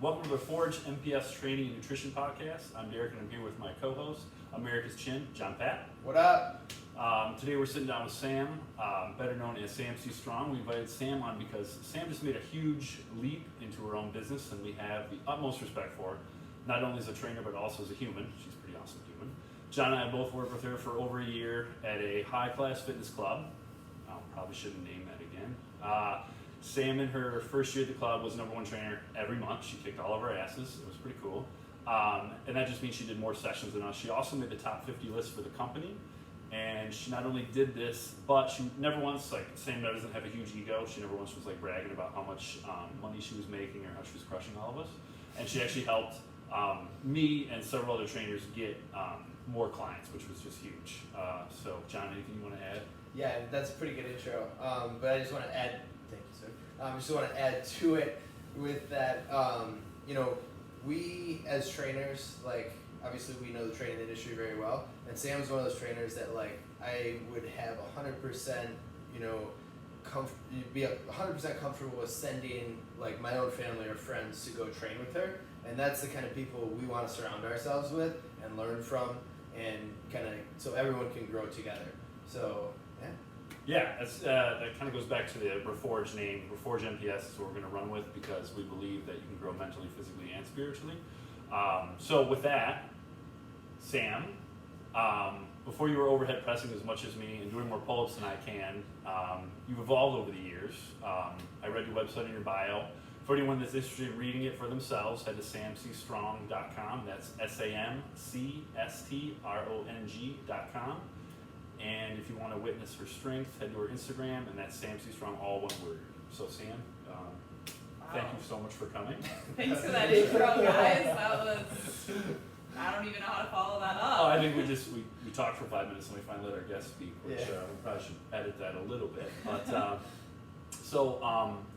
Welcome to the Forge MPS Training and Nutrition Podcast. I'm Derek and I'm here with my co-host, America's Chin, John Pat. What up? Today we're sitting down with Sam, better known as Sam C. Strong. We invited Sam on because Sam just made a huge leap into her own business and we have the utmost respect for her, not only as a trainer but also as a human. She's a pretty awesome human. John and I both worked with her for over a year at a high-class fitness club. Probably shouldn't name that again. Sam in her first year at the club was #1 trainer every month. She kicked all of our asses. It was pretty cool. And that just means she did more sessions than us. She also made the top 50 list for the company. And she not only did this, but she never once, like Sam doesn't have a huge ego. She never once was like bragging about how much money she was making or how she was crushing all of us. And she actually helped me and several other trainers get more clients, which was just huge. So John, anything you want to add? Yeah, that's a pretty good intro. But I just want to add, thank you, sir. I just want to add to it with that, we as trainers, like, obviously we know the training industry very well. And Sam's one of those trainers that, like, I would have 100%, be 100% comfortable with sending, like, my own family or friends to go train with her. And that's the kind of people we want to surround ourselves with and learn from and kind of, so everyone can grow together. So, yeah. Yeah, that kind of goes back to the Reforge name. Reforge MPS is what we're going to run with because we believe that you can grow mentally, physically, and spiritually. So with that, Sam, before you were overhead pressing as much as me and doing more pull-ups than I can, you've evolved over the years. I read your website in your bio. For anyone that's interested in reading it for themselves, head to samcstrong.com. That's SAMCSTRONG.com. And if you want to witness her strength, head to her Instagram, and that's Sam C. Strong, all one word. So Sam, thank you so much for coming. Thanks for that intro, guys. That was, I don't even know how to follow that up. Oh, I think we talked for 5 minutes and we finally let our guest speak, which we probably should edit that a little bit. But so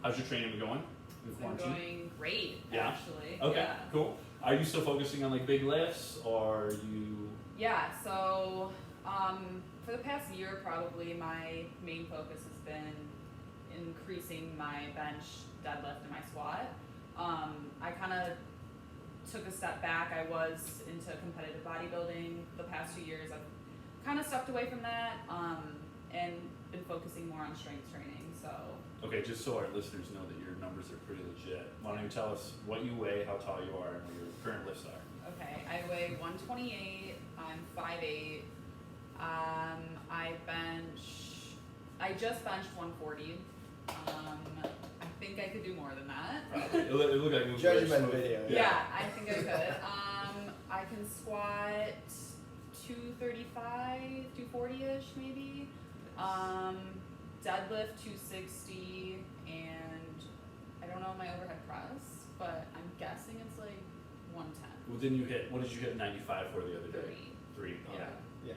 how's your training going? It's been going great, actually. Okay, yeah. Cool. Are you still focusing on like big lifts, or are you? Yeah. So for the past year, probably my main focus has been increasing my bench, deadlift, and my squat. I kind of took a step back. I was into competitive bodybuilding the past 2 years. I've kind of stepped away from that and been focusing more on strength training. So. Okay, just so our listeners know that your numbers are pretty legit, why don't you tell us what you weigh, how tall you are, and what your current lifts are? Okay, I weigh 128. I'm 5'8". I just benched 140. I think I could do more than that. Probably. It looked like it was Judging by the smooth. video. Yeah, I think I could. I can squat 235, 240-ish maybe. Deadlift 260, and I don't know my overhead press, but I'm guessing it's like 110. Well, didn't you hit? What did you hit 95 for the other day? 3. 3. Okay. Yeah.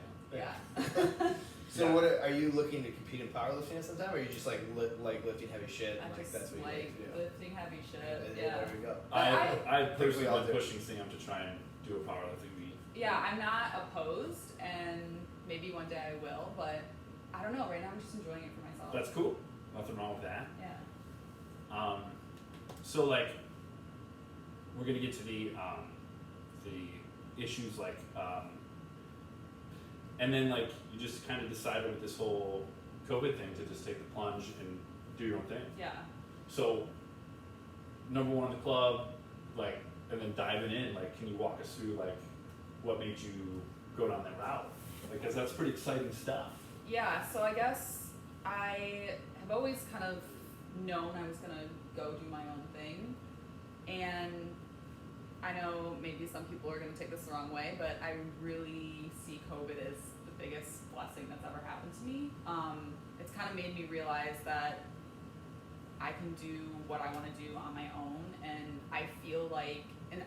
So what are you looking to compete in powerlifting at some time, or are you just like lifting heavy shit? I And, just that's what you like like to do? lifting heavy shit. Yeah, there we go. I personally all been do. pushing Sam to try and do a powerlifting meet. Yeah, I'm not opposed, and maybe one day I will, but I don't know. Right now, I'm just enjoying it for myself. That's cool. Nothing wrong with that. Yeah. So like, we're gonna get to the issues like, and then like you just kind of decided with this whole COVID thing to just take the plunge and do your own thing. Yeah. So, #1 in the club, like, and then diving in, like, can you walk us through like what made you go down that route? Because that's pretty exciting stuff. Yeah, so I guess I have always kind of known I was gonna go do my own thing, and I know maybe some people are gonna take this the wrong way, but I really see COVID as the biggest blessing that's ever happened to me. It's kind of made me realize that I can do what I want to do on my own, and I feel like, and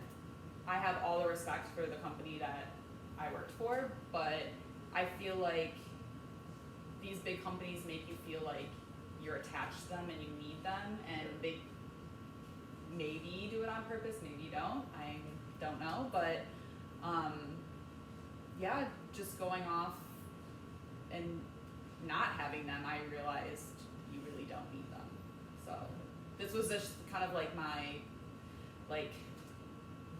I have all the respect for the company that I worked for, but I feel like these big companies make you feel like you're attached to them and you need them, and they maybe do it on purpose, maybe you don't. I don't know, but yeah, just going off and not having them, I realized you really don't need them. So this was just kind of like my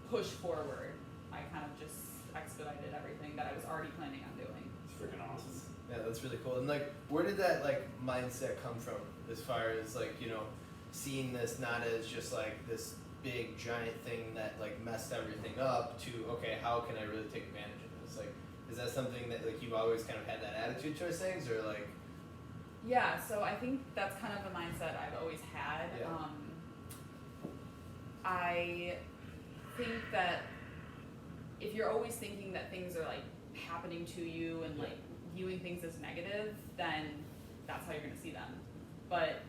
push forward, I kind of just expedited everything that I was already planning on doing. It's freaking awesome. Yeah, that's really cool. And like, where did that like mindset come from? As far as like, you know, seeing this not as just like this big giant thing that like messed everything up to, okay, how can I really take advantage of this? Like, is that something that like you've always kind of had that attitude towards things, or like? Yeah, so I think that's kind of a mindset I've always had. Yeah. I think that if you're always thinking that things are like happening to you and like viewing things as negative, then that's how you're gonna see them. But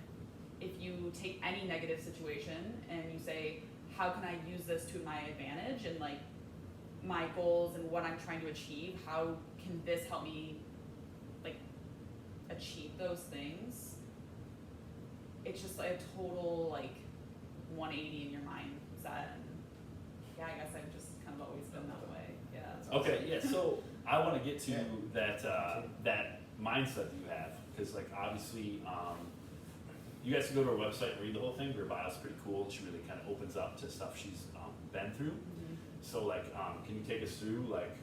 if you take any negative situation and you say, how can I use this to my advantage and like my goals and what I'm trying to achieve, how can this help me like achieve those things? It's just like a total like 180 in your mindset. And yeah, I guess I've just kind of always been that way. Yeah. Okay, yeah. So I want to get to Yeah. that mindset that you have, because like obviously, you guys can go to her website and read the whole thing. Her bio's pretty cool. She really kind of opens up to stuff she's been through. Mm-hmm. So like, can you take us through like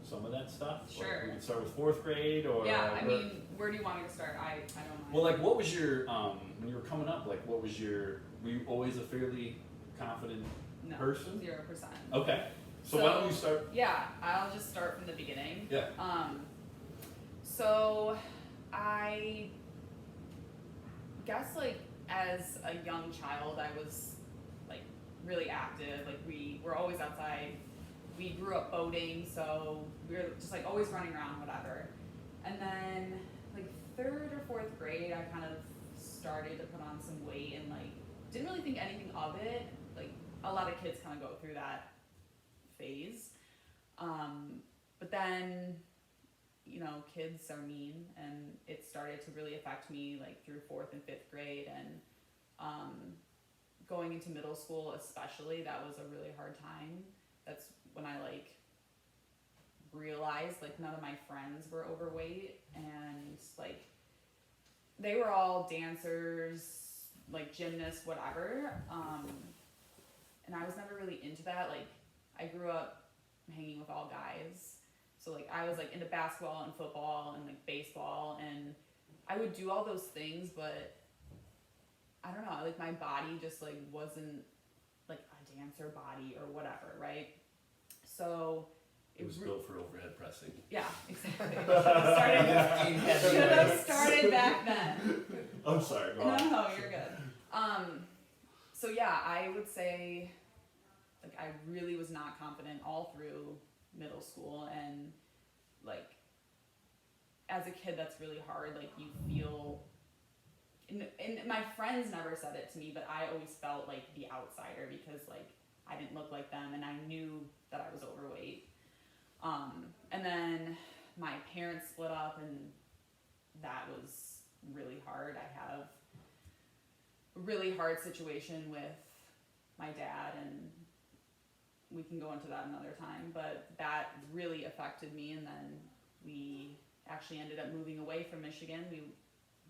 some of that stuff? Sure. Like, we can start with 4th grade, or Yeah, I mean, where do you want me to start? I don't mind. well, like, what was your when you were coming up? Like, what was your? Were you always a fairly confident no, person? 0%. Okay. So why don't you start? Yeah, I'll just start from the beginning. Yeah. So I guess like as a young child, I was like really active. Like we were always outside. We grew up boating, so we were just like always running around, whatever. And then like 3rd or 4th grade, I kind of started to put on some weight and like didn't really think anything of it. Like a lot of kids kind of go through that phase. But then, you know, kids are mean, and it started to really affect me like through 4th and 5th grade, and going into middle school especially, that was a really hard time. That's when I like realized like none of my friends were overweight, and like they were all dancers, like gymnasts, whatever. And I was never really into that. Like I grew up hanging with all guys. So like I was like into basketball and football and like baseball, and I would do all those things, but I don't know, like my body just like wasn't like a dancer body or whatever, right? So It was built for overhead pressing. yeah, exactly. Should have started back then. I'm sorry, go on. No, you're good. So yeah, I would say like I really was not confident all through middle school, and like as a kid that's really hard. Like you feel, and my friends never said it to me, but I always felt like the outsider because like I didn't look like them, and I knew that I was overweight. And then my parents split up, and that was really hard. I have a really hard situation with my dad, and we can go into that another time, but that really affected me. And then we actually ended up moving away from Michigan. We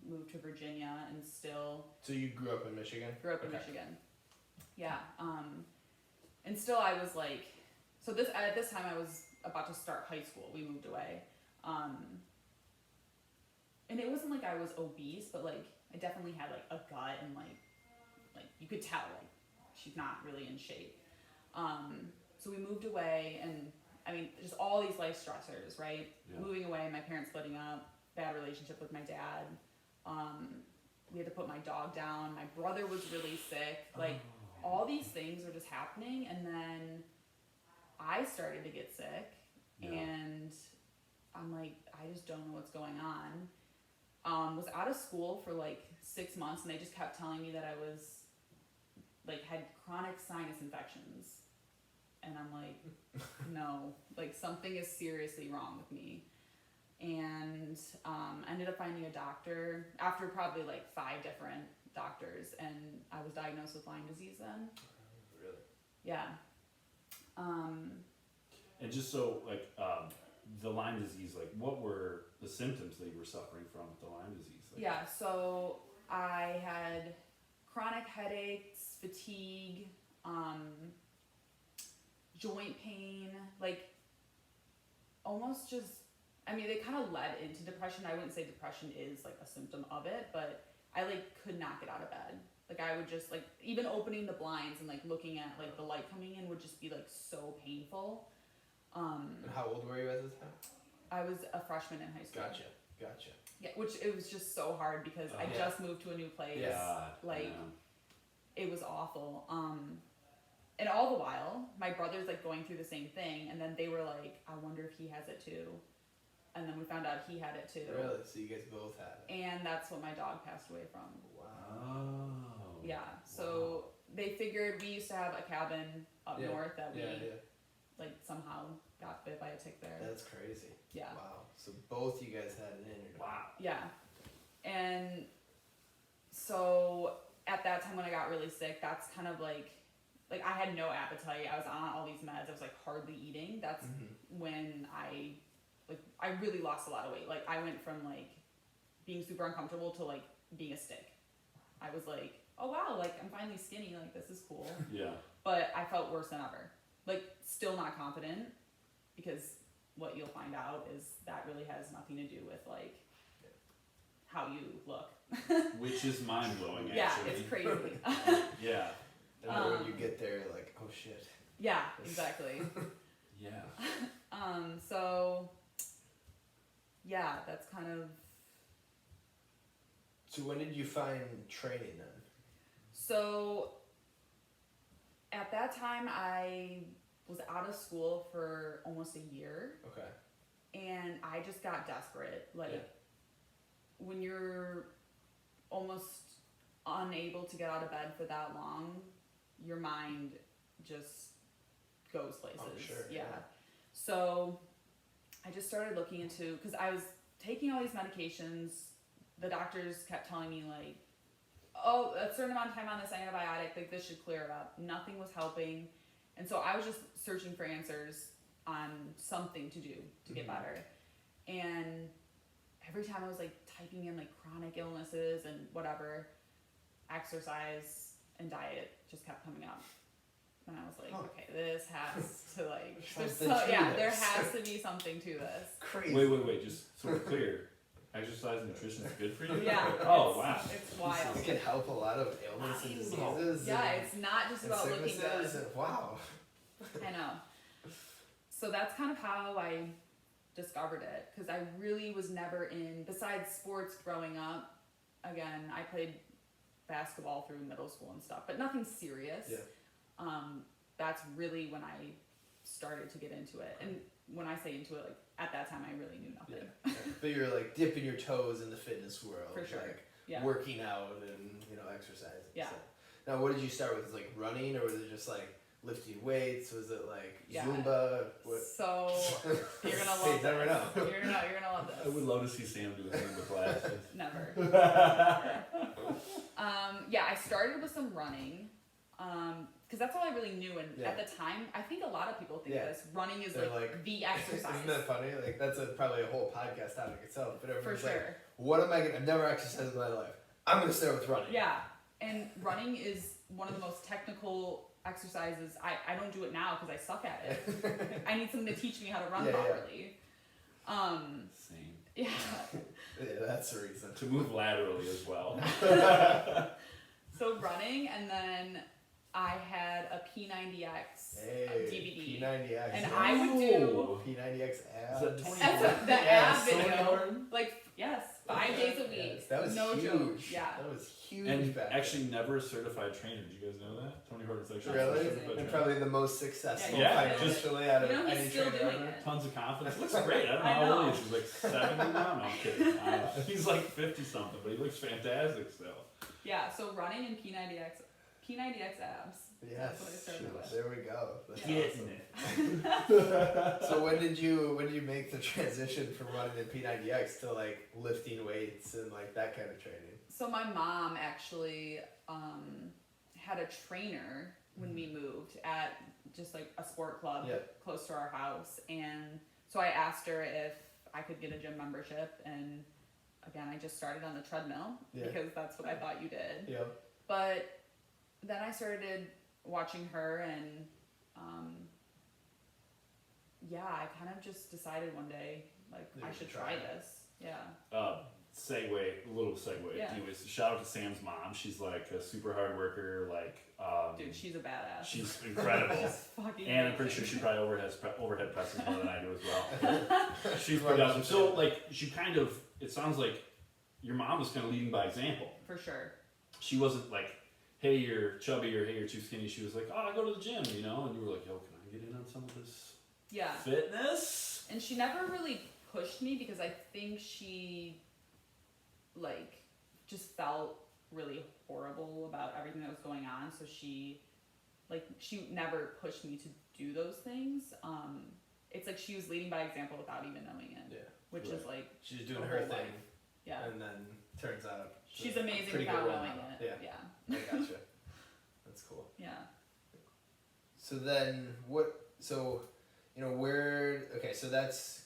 moved to Virginia, and still So you grew up in Michigan? grew up in Okay. Michigan. Yeah. And still I was like, so this at this time I was about to start high school. We moved away. And it wasn't like I was obese, but like I definitely had like a gut, and like you could tell like she's not really in shape. So we moved away, and I mean just all these life stressors, right? Yeah. Moving away, my parents splitting up, bad relationship with my dad. We had to put my dog down. My brother was really sick. Like all these things were just happening, and then I started to get sick, Yeah. and I'm like, I just don't know what's going on. Was out of school for like 6 months, and they just kept telling me that I was like had chronic sinus infections, and I'm like, no, like something is seriously wrong with me. And ended up finding a doctor after probably like 5 different doctors, and I was diagnosed with Lyme disease then. Really? Yeah. And just so like the Lyme disease, like what were the symptoms that you were suffering from with the Lyme disease? Like, Yeah, so I had chronic headaches, fatigue, joint pain, like almost just, I mean, it kind of led into depression. I wouldn't say depression is like a symptom of it, but I like could not get out of bed. Like I would just like, even opening the blinds and like looking at like the light coming in would just be like so painful. And how old were you at the time? I was a freshman in high school. Gotcha. Yeah, which it was just so hard because I just moved to a new place. Yeah. It was awful. And all the while, my brother's like going through the same thing, and then they were like, I wonder if he has it too. And then we found out he had it too. Really? So you guys both had it? And that's what my dog passed away from. Wow. Yeah, so they figured we used to have a cabin up north that we like somehow got bit by a tick there. That's crazy. Yeah. Wow. So both you guys had it in your dog. Wow. Yeah. And so at that time when I got really sick, that's kind of like I had no appetite. I was on all these meds. I was like hardly eating. That's when I really lost a lot of weight. Like I went from like being super uncomfortable to like being a stick. I was like, oh wow, like I'm finally skinny. Like this is cool. Yeah. But I felt worse than ever. Like still not confident, because what you'll find out is that really has nothing to do with like how you look. Which is mind blowing. Yeah, actually. it's crazy. Yeah. And then when you get there, you're like, oh shit. Yeah, exactly. Yeah. So yeah, that's kind of. So when did you find training then? So at that time, I was out of school for almost a year. Okay. And I just got desperate. Like when you're almost unable to get out of bed for that long, your mind just goes places. Oh, sure. Yeah. So I just started looking into, because I was taking all these medications. The doctors kept telling me like, oh, a certain amount of time on this antibiotic, like this should clear it up. Nothing was helping. And so I was just searching for answers on something to do to get better. And every time I was like typing in like chronic illnesses and whatever, exercise and diet just kept coming up. And I was like, okay, this has to like, there has to be something to this. Crazy. Wait, just so we're clear. Exercise and nutrition is good for you? Yeah. Oh, wow. It's wild. It can help a lot of ailments and diseases. Yeah, it's not just about looking good. Wow. I know. So that's kind of how I discovered it, because I really was never in, besides sports growing up, again, I played basketball through middle school and stuff, but nothing serious. Yeah. That's really when I started to get into it. And when I say into it, like at that time, I really knew nothing. Yeah. But you're like dipping your toes in the fitness world. For sure. Like working out and, exercising. Yeah. So. Now, what did you start with? Like running, or was it just like lifting weights? Was it like Zumba? What? So you're gonna love you never know. You're gonna love this. I would love to see Sam do a Zumba class. Never. I started with some running, because that's all I really knew. And at the time, I think a lot of people think this running is like the exercise. Isn't that funny? Like that's probably a whole podcast topic itself. But everyone's For sure. like, what am I gonna? I've never exercised in my life. I'm gonna start with running. Yeah, and running is one of the most technical exercises. I don't do it now because I suck at it. I need someone to teach me how to run properly. Same. Yeah. Yeah, that's the reason. To move laterally as well. So running, and then I had a P90X DVD. P90X. And I would do P90X abs. Is that the ab so video. important. Like 5 days a week. Yes, that was no huge. joke. Yeah. That was huge. And back actually never a certified trainer. Did you guys know that? Tony Horton's like really? certified And trainer. probably the most successful Yeah, financially out of he's any still trainer doing ever. it. Tons of confidence. Looks great. I don't know I how know. old he is. He's like 70 now. No, I'm kidding. He's like 50 something, but he looks fantastic still. Yeah, so running and P90X abs. Yes. That's what I started with. There we go. That's Getting awesome. So when did you make the transition from running the P90X to like lifting weights and like that kind of training? So my mom actually had a trainer when we moved at just like a sport club close to our house, and so I asked her if I could get a gym membership, and again I just started on the treadmill because that's what I thought you did. Yeah. But then I started watching her, and yeah, I kind of just decided one day, like, That I you should should try try it. this. Yeah. Little segue. Yeah. Anyways, shout out to Sam's mom. She's like a super hard worker. Like, Dude, she's a badass. she's incredible. She's fucking And I'm pretty sure amazing. she probably overhead presses more than I do as well. She's pretty awesome. So, like, she kind of, it sounds like your mom was kind of leading by example. For sure. She wasn't like, hey, you're chubby or hey, you're too skinny. She was like, oh, I go to the gym, you know? And you were like, yo, can I get in on some of this Yeah. fitness? And she never really pushed me because I think she, like, just felt really horrible about everything that was going on. So she never pushed me to do those things. It's like she was leading by example without even knowing it. Yeah. Which is like, She's doing the her whole thing, life. Yeah. and then turns out She's amazing pretty without good role knowing model. it. Yeah, Yeah. I gotcha. That's cool. Yeah. So then, where? Okay, so that's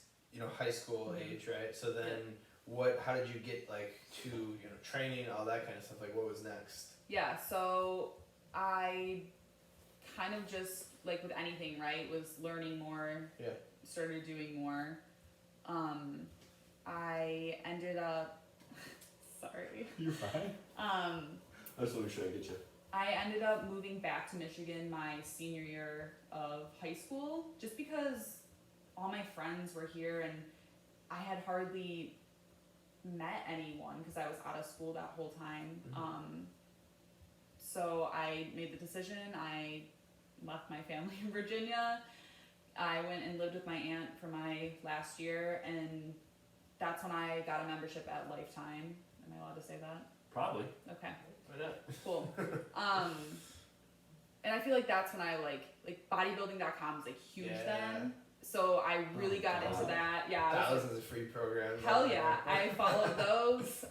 high school Mhm. age, right? So then, Yeah. How did you get like to training, all that kind of stuff? Like, what was next? Yeah, so I kind of just, like with anything, right, was learning more, Yeah. started doing more. I ended up, sorry. You're fine. I just want to make sure I get you. I ended up moving back to Michigan my senior year of high school just because all my friends were here and I had hardly met anyone because I was out of school that whole time. Mhm. So I made the decision. I left my family in Virginia. I went and lived with my aunt for my last year, and that's when I got a membership at Lifetime. Am I allowed to say that? Probably. Okay, Why not? cool. And I feel like that's when I like bodybuilding.com is like huge Yeah. then. So I really got into God. that. Yeah. I was like, Thousands of free programs. hell yeah. I followed those.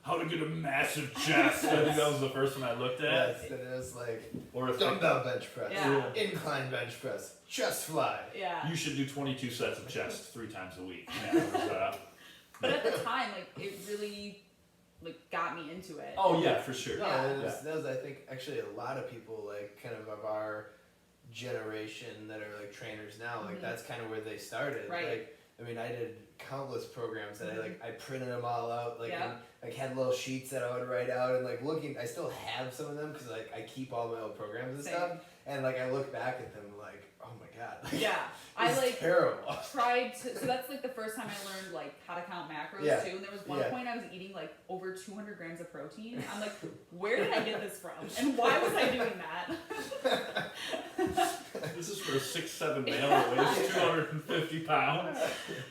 How to get a massive chest. I think that was the first one I looked at. Yes, it is like Or if dumbbell bench press, Yeah. incline bench press, chest fly. Yeah. you should do 22 sets of chest 3 times a week. Yeah, it was, But at the time, like, it really like got me into it. oh yeah, for sure. No, Yeah. that was I think actually a lot of people like kind of our generation that are like trainers now. Like Mhm. that's kind of where they started. Right. Like I mean, I did countless programs that Mhm. I printed them all out. Like Yeah. and, like had little sheets that I would write out and like looking. I still have some of them because like I keep all my old programs and Same. stuff. And like I look back at them like, oh my god. Like, Yeah. I it's like terrible. tried to, so that's like the first time I learned like how to count macros Yeah. too. And there was one Yeah. point I was eating like over 200 grams of protein. I'm like, where did I get this from? And why was I doing that? This is for a 6'7" male that weighs 250 pounds.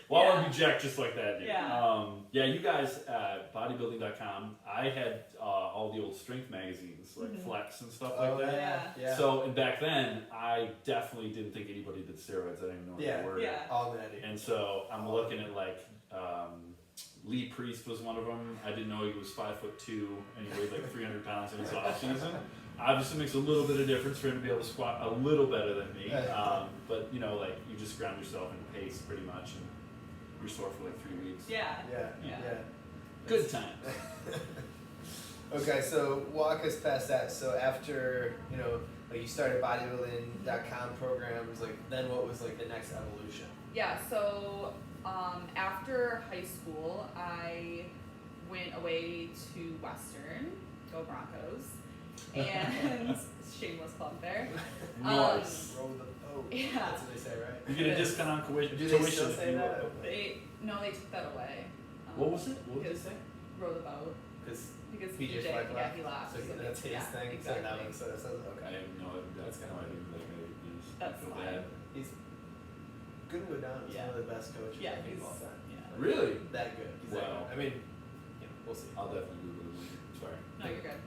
Well, I want to be jacked just like that, dude. Yeah. Yeah, you guys at bodybuilding.com, I had all the old strength magazines, like Mhm. Flex and stuff like that. Yeah. So, and back then, I definitely didn't think anybody did steroids. I didn't even know what Yeah. they were. Yeah. all natty. And so I'm looking at like Lee Priest was one of them. I didn't know he was 5'2" and he weighed like 300 pounds in his off season. Obviously makes a little bit of difference for him to be able to squat a little better than me. But like you just ground yourself in pace pretty much and you're sore for like 3 weeks. Yeah. Yeah. Yeah. Yeah. Good times. Okay, so walk us past that. So after, like you started bodybuilding.com programs, like then what was like the next evolution? Yeah, so after high school, I went away to Western, go Broncos, and shameless plug there. Nice. Row the boat. Yeah. That's what they say, right? You get a discount on tuition. Do they still if say you- that? They took that away. What was it? What did because they say? row the boat Because because PJ PJ, Fleck yeah, left. he left. So that's his yeah, thing. Exactly. So that makes sense. I Okay. have no idea. That's No kinda- idea. Like, I That's feel fine. bad. He's good with down. He's Yeah. one of the best coaches Yeah, I think he's of all time. yeah. Really? That good. He's that Wow. good. I mean, we'll see. I'll definitely Google it later. Sorry. No, you're good.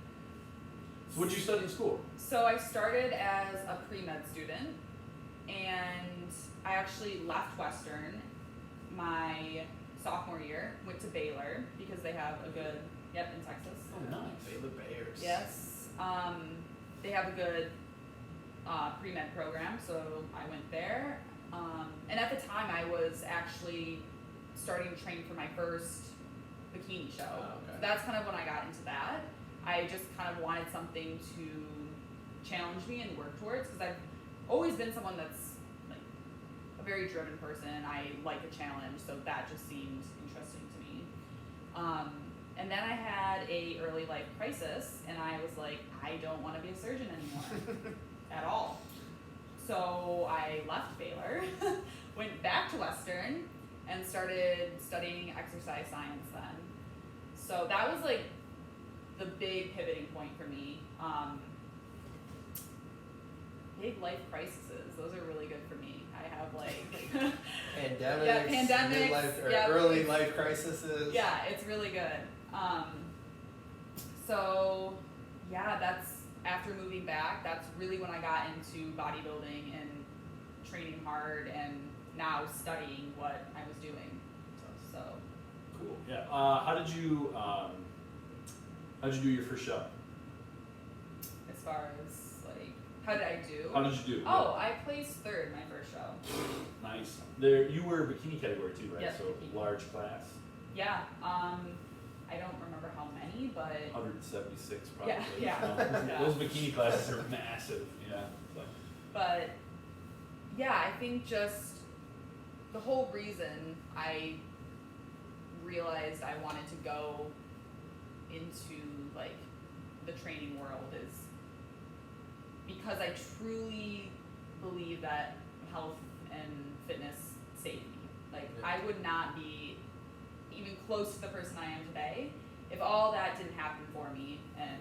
So what'd you study in school? So I started as a pre-med student, and I actually left Western my sophomore year, went to Baylor because they have a good, in Texas. Oh, nice. Baylor Bears. Yes. They have a good pre-med program, so I went there. And at the time, I was actually starting to train for my first bikini show. Oh, okay. So that's kind of when I got into that. I just kind of wanted something to challenge me and work towards because I've always been someone that's like a very driven person. I like a challenge, so that just seemed interesting to me. And then I had a early life crisis, and I was like, I don't want to be a surgeon anymore at all. So I left Baylor, went back to Western, and started studying exercise science then. So that was like the big pivoting point for me. Big life crises, those are really good for me. I have like pandemics, midlife, or early life crises. Yeah, it's really good. So yeah, that's after moving back, that's really when I got into bodybuilding and training hard and now studying what I was doing. So cool. Yeah. How did you do your first show? As far as like, how did I do? How did you do? Oh, I placed third my first show. Nice. There, you were bikini category too, right? Yes, So bikini. large class. Yeah. I don't remember how many, but 176 probably. Yeah. Those bikini classes are massive. Yeah. So. But yeah, I think just the whole reason I realized I wanted to go into like the training world is because I truly believe that health and fitness saved me. Like I would not be even close to the person I am today if all that didn't happen for me and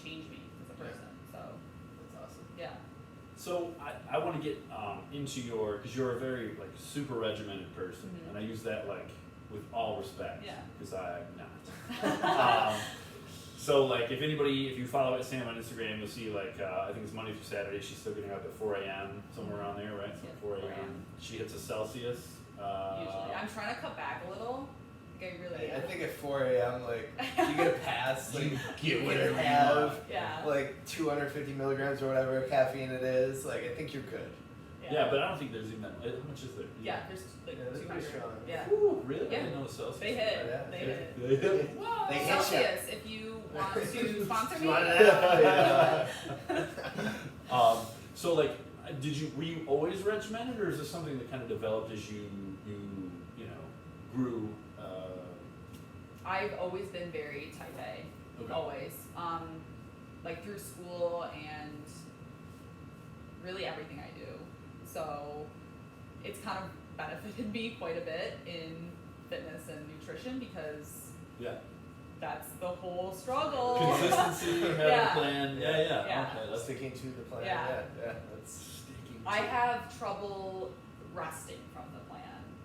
change me as a person. So That's awesome. yeah. So I want to get into your, because you're a very like super regimented person, Mhm. and I use that like with all respect, Yeah. because I'm not. So like if you follow Sam on Instagram, you'll see like I think it's Monday through Saturday. She's still getting up at 4 a.m. somewhere around there, right? So Yeah, 4 4 a.m. a.m. She hits a Celsius. Usually, I'm trying to cut back a little. Like I really I am. think at 4 a.m. like you get a pass, like You get you whatever can you have want. Yeah. like 250 milligrams or whatever caffeine it is. Like I think you're good. Yeah, but I don't think there's even that. How much is there? Yeah, there's like Yeah, they're pretty 200. strong. Yeah. Ooh, really? I Yeah. didn't know the Celsius. They hit. Yeah. They hit. They hit. Whoa, They hit ya. Celsius, if you want to sponsor me. You want it? Yeah. So like, were you always regimented, or is this something that kind of developed as you grew? I've always been very type A. Okay. Always. Like through school and really everything I do. So it's kind of benefited me quite a bit in fitness and nutrition because Yeah. that's the whole struggle. Consistency, have Yeah. a plan. Yeah. Yeah. Okay, that's Sticking to the plan. Yeah. Yeah. That's sticking. I have trouble resting from the plan,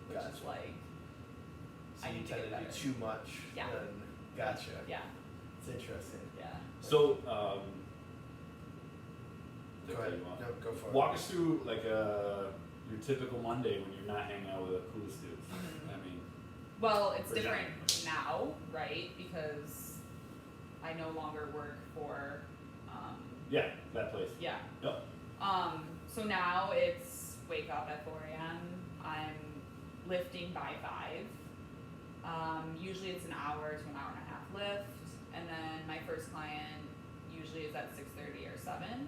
which is Gotcha. like, so I you need to tend get to better. do too much. Yeah. Then gotcha. yeah, It's interesting. yeah. So, Go ahead. No, go for it. walk us through like your typical Monday when you're not hanging out with the coolest dudes. Mhm. I mean, Well, it's For different example. now, right? Because I no longer work for, yeah, that place. yeah. Yep. So now it's wake up at 4 a.m. I'm lifting by 5. Usually it's an hour to an hour and a half lift, and then my first client usually is at 6:30 or 7,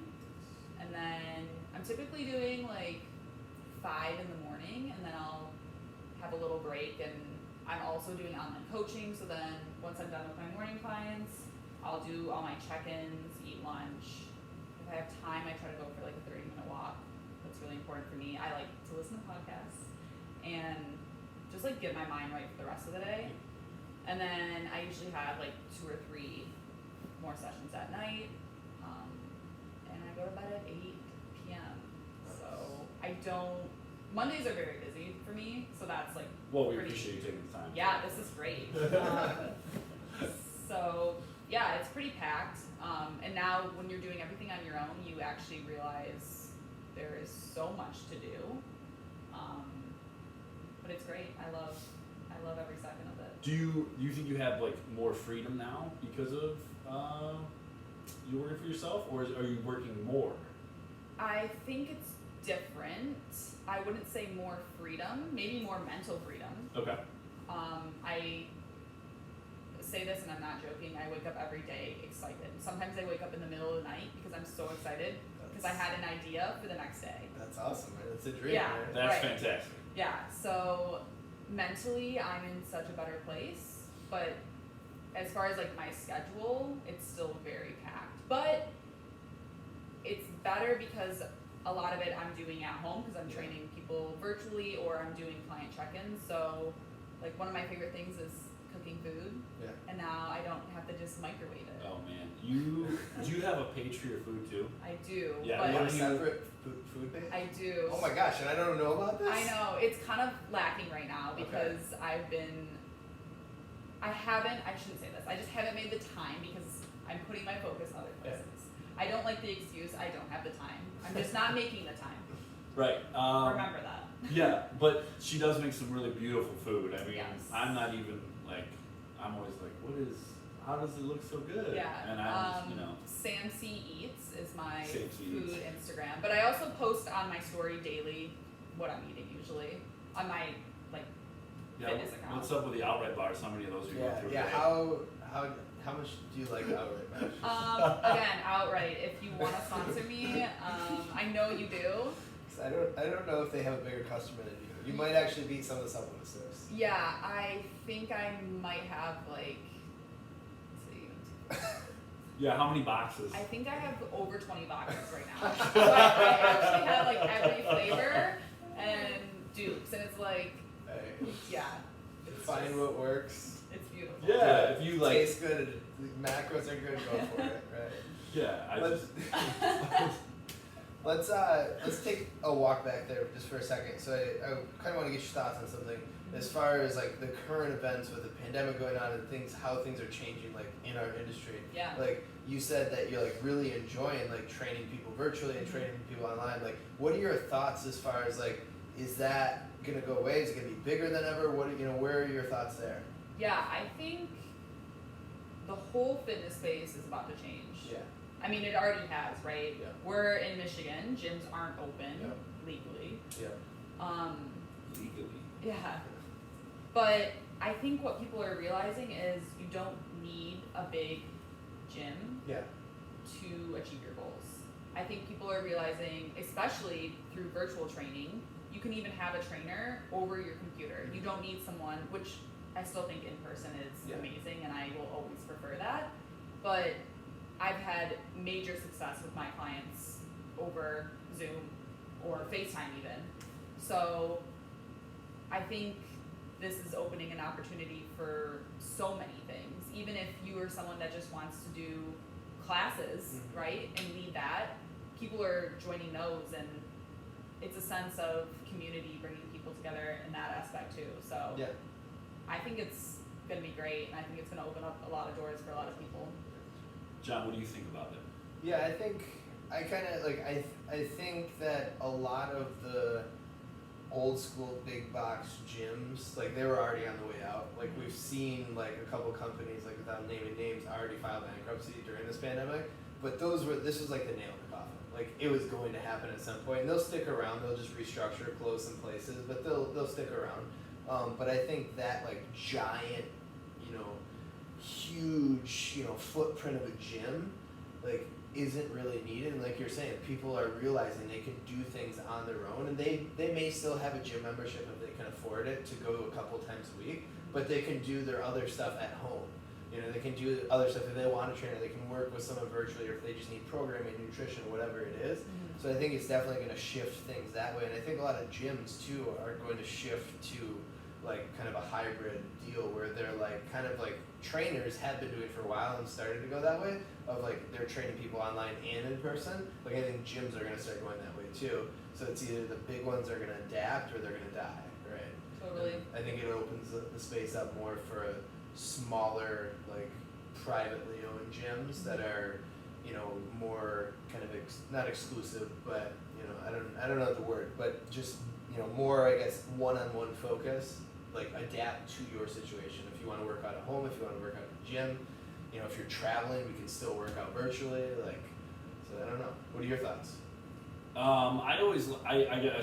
and then I'm typically doing like 5 in the morning, and then I'll have a little break, and I'm also doing online coaching. So then once I'm done with my morning clients, I'll do all my check-ins, eat lunch. If I have time, I try to go for like a 30-minute walk. That's really important for me. I like to listen to podcasts and just like get my mind right for the rest of the day. And then I usually have like 2 or 3 more sessions at night. And I go to bed at 8 p.m. So Mondays are very busy for me, so that's like Well, we pretty- appreciate you taking the time. Yeah, this is great. So yeah, it's pretty packed. And now when you're doing everything on your own, you actually realize there is so much to do. But it's great. I love every second of it. Do you think you have like more freedom now because of you working for yourself, or are you working more? I think it's different. I wouldn't say more freedom, maybe more mental freedom. Okay. I say this and I'm not joking. I wake up every day excited. Sometimes I wake up in the middle of the night because I'm so excited because because I had an idea for the next day. That's awesome, man. It's a dream, Yeah. right? That's Right. fantastic. Yeah, so mentally I'm in such a better place, but as far as like my schedule, it's still very packed. But it's better because a lot of it I'm doing at home because I'm training people virtually or I'm doing client check-ins. So like one of my favorite things is cooking food. Yeah. And now I don't have to just microwave it. Oh man, do you have a page for your food too? I do. Yeah, but You have what a do you- separate food page? I do. Oh my gosh, and I don't know about this? I know, it's kind of lacking right now because I shouldn't say this, I just haven't made the time because I'm putting my focus in other places. I don't like the excuse, I don't have the time. I'm just not making the time. Right. Remember that. Yeah, but she does make some really beautiful food. I mean, Yes. I'm not even like, I'm always like, how does it look so good? Yeah. And I'm, Sam C Eats is my Sam C food Eats. Instagram. But I also post on my story daily what I'm eating usually. On my yeah. fitness account. What's up with the outright bars? How many of those are you going through? Yeah. a day? How much do you like outright match? Again, outright. If you want to sponsor me, I know you do. I don't know if they have a bigger customer than you. You might actually beat some of the supplement stores. Yeah, I think I might have let's see. Yeah, how many boxes? I think I have over 20 boxes right now. So I actually have every flavor and dupes, and it's yeah, it's Find just- what works. It's beautiful. Yeah, if you like. Tastes good. And the macros are good. Go for it. Right. Yeah, Let's take a walk back there just for a second. So I kind of want to get your thoughts on something as far as the current events with the pandemic going on and how things are changing in our industry. Yeah. You said that you're really enjoying training people virtually and training people online. What are your thoughts as far as is that gonna go away? Is it gonna be bigger than ever? Where are your thoughts there? Yeah, I think the whole fitness space is about to change. Yeah. I mean, it already has, right? Yeah. We're in Michigan. Gyms aren't open Yeah. legally. Yeah. Legally. Yeah. But I think what people are realizing is you don't need a big gym Yeah. to achieve your goals. I think people are realizing, especially through virtual training, you can even have a trainer over your computer. You don't need someone, which I still think in person is Yeah. amazing, and I will always prefer that. But I've had major success with my clients over Zoom or FaceTime even. So I think this is opening an opportunity for so many things. Even if you are someone that just wants to do classes, Mhm. right, and lead that, people are joining those, and it's a sense of community, bringing people together in that aspect too. So Yeah. I think it's gonna be great, and I think it's gonna open up a lot of doors for a lot of people. John, what do you think about that? Yeah, I think I kind of I think that a lot of the old school big box gyms they were already on the way out. We've seen a couple companies without naming names already file bankruptcy during this pandemic, but this was the nail in the coffin. It was going to happen at some point, and they'll stick around. They'll just restructure, close some places, but they'll stick around. But I think that giant, huge, footprint of a gym, isn't really needed. And you're saying, people are realizing they can do things on their own, and they may still have a gym membership if they can afford it to go a couple times a week, but they can do their other stuff at home. They can do other stuff if they want to train, or they can work with someone virtually, or if they just need programming, nutrition, whatever it is. So I think it's definitely going to shift things that way, and I think a lot of gyms too are going to shift to kind of a hybrid deal where they're trainers have been doing it for a while and started to go that way of they're training people online and in person. I think gyms are going to start going that way too. So it's either the big ones are going to adapt or they're going to die, right? Totally. And I think it opens the space up more for a smaller privately owned gyms that are more kind of not exclusive, but I don't know the word, but just more, I guess, one-on-one focus, adapt to your situation. If you want to work out at home, if you want to work out at the gym, if you're traveling, we can still work out virtually. So I don't know. What are your thoughts? I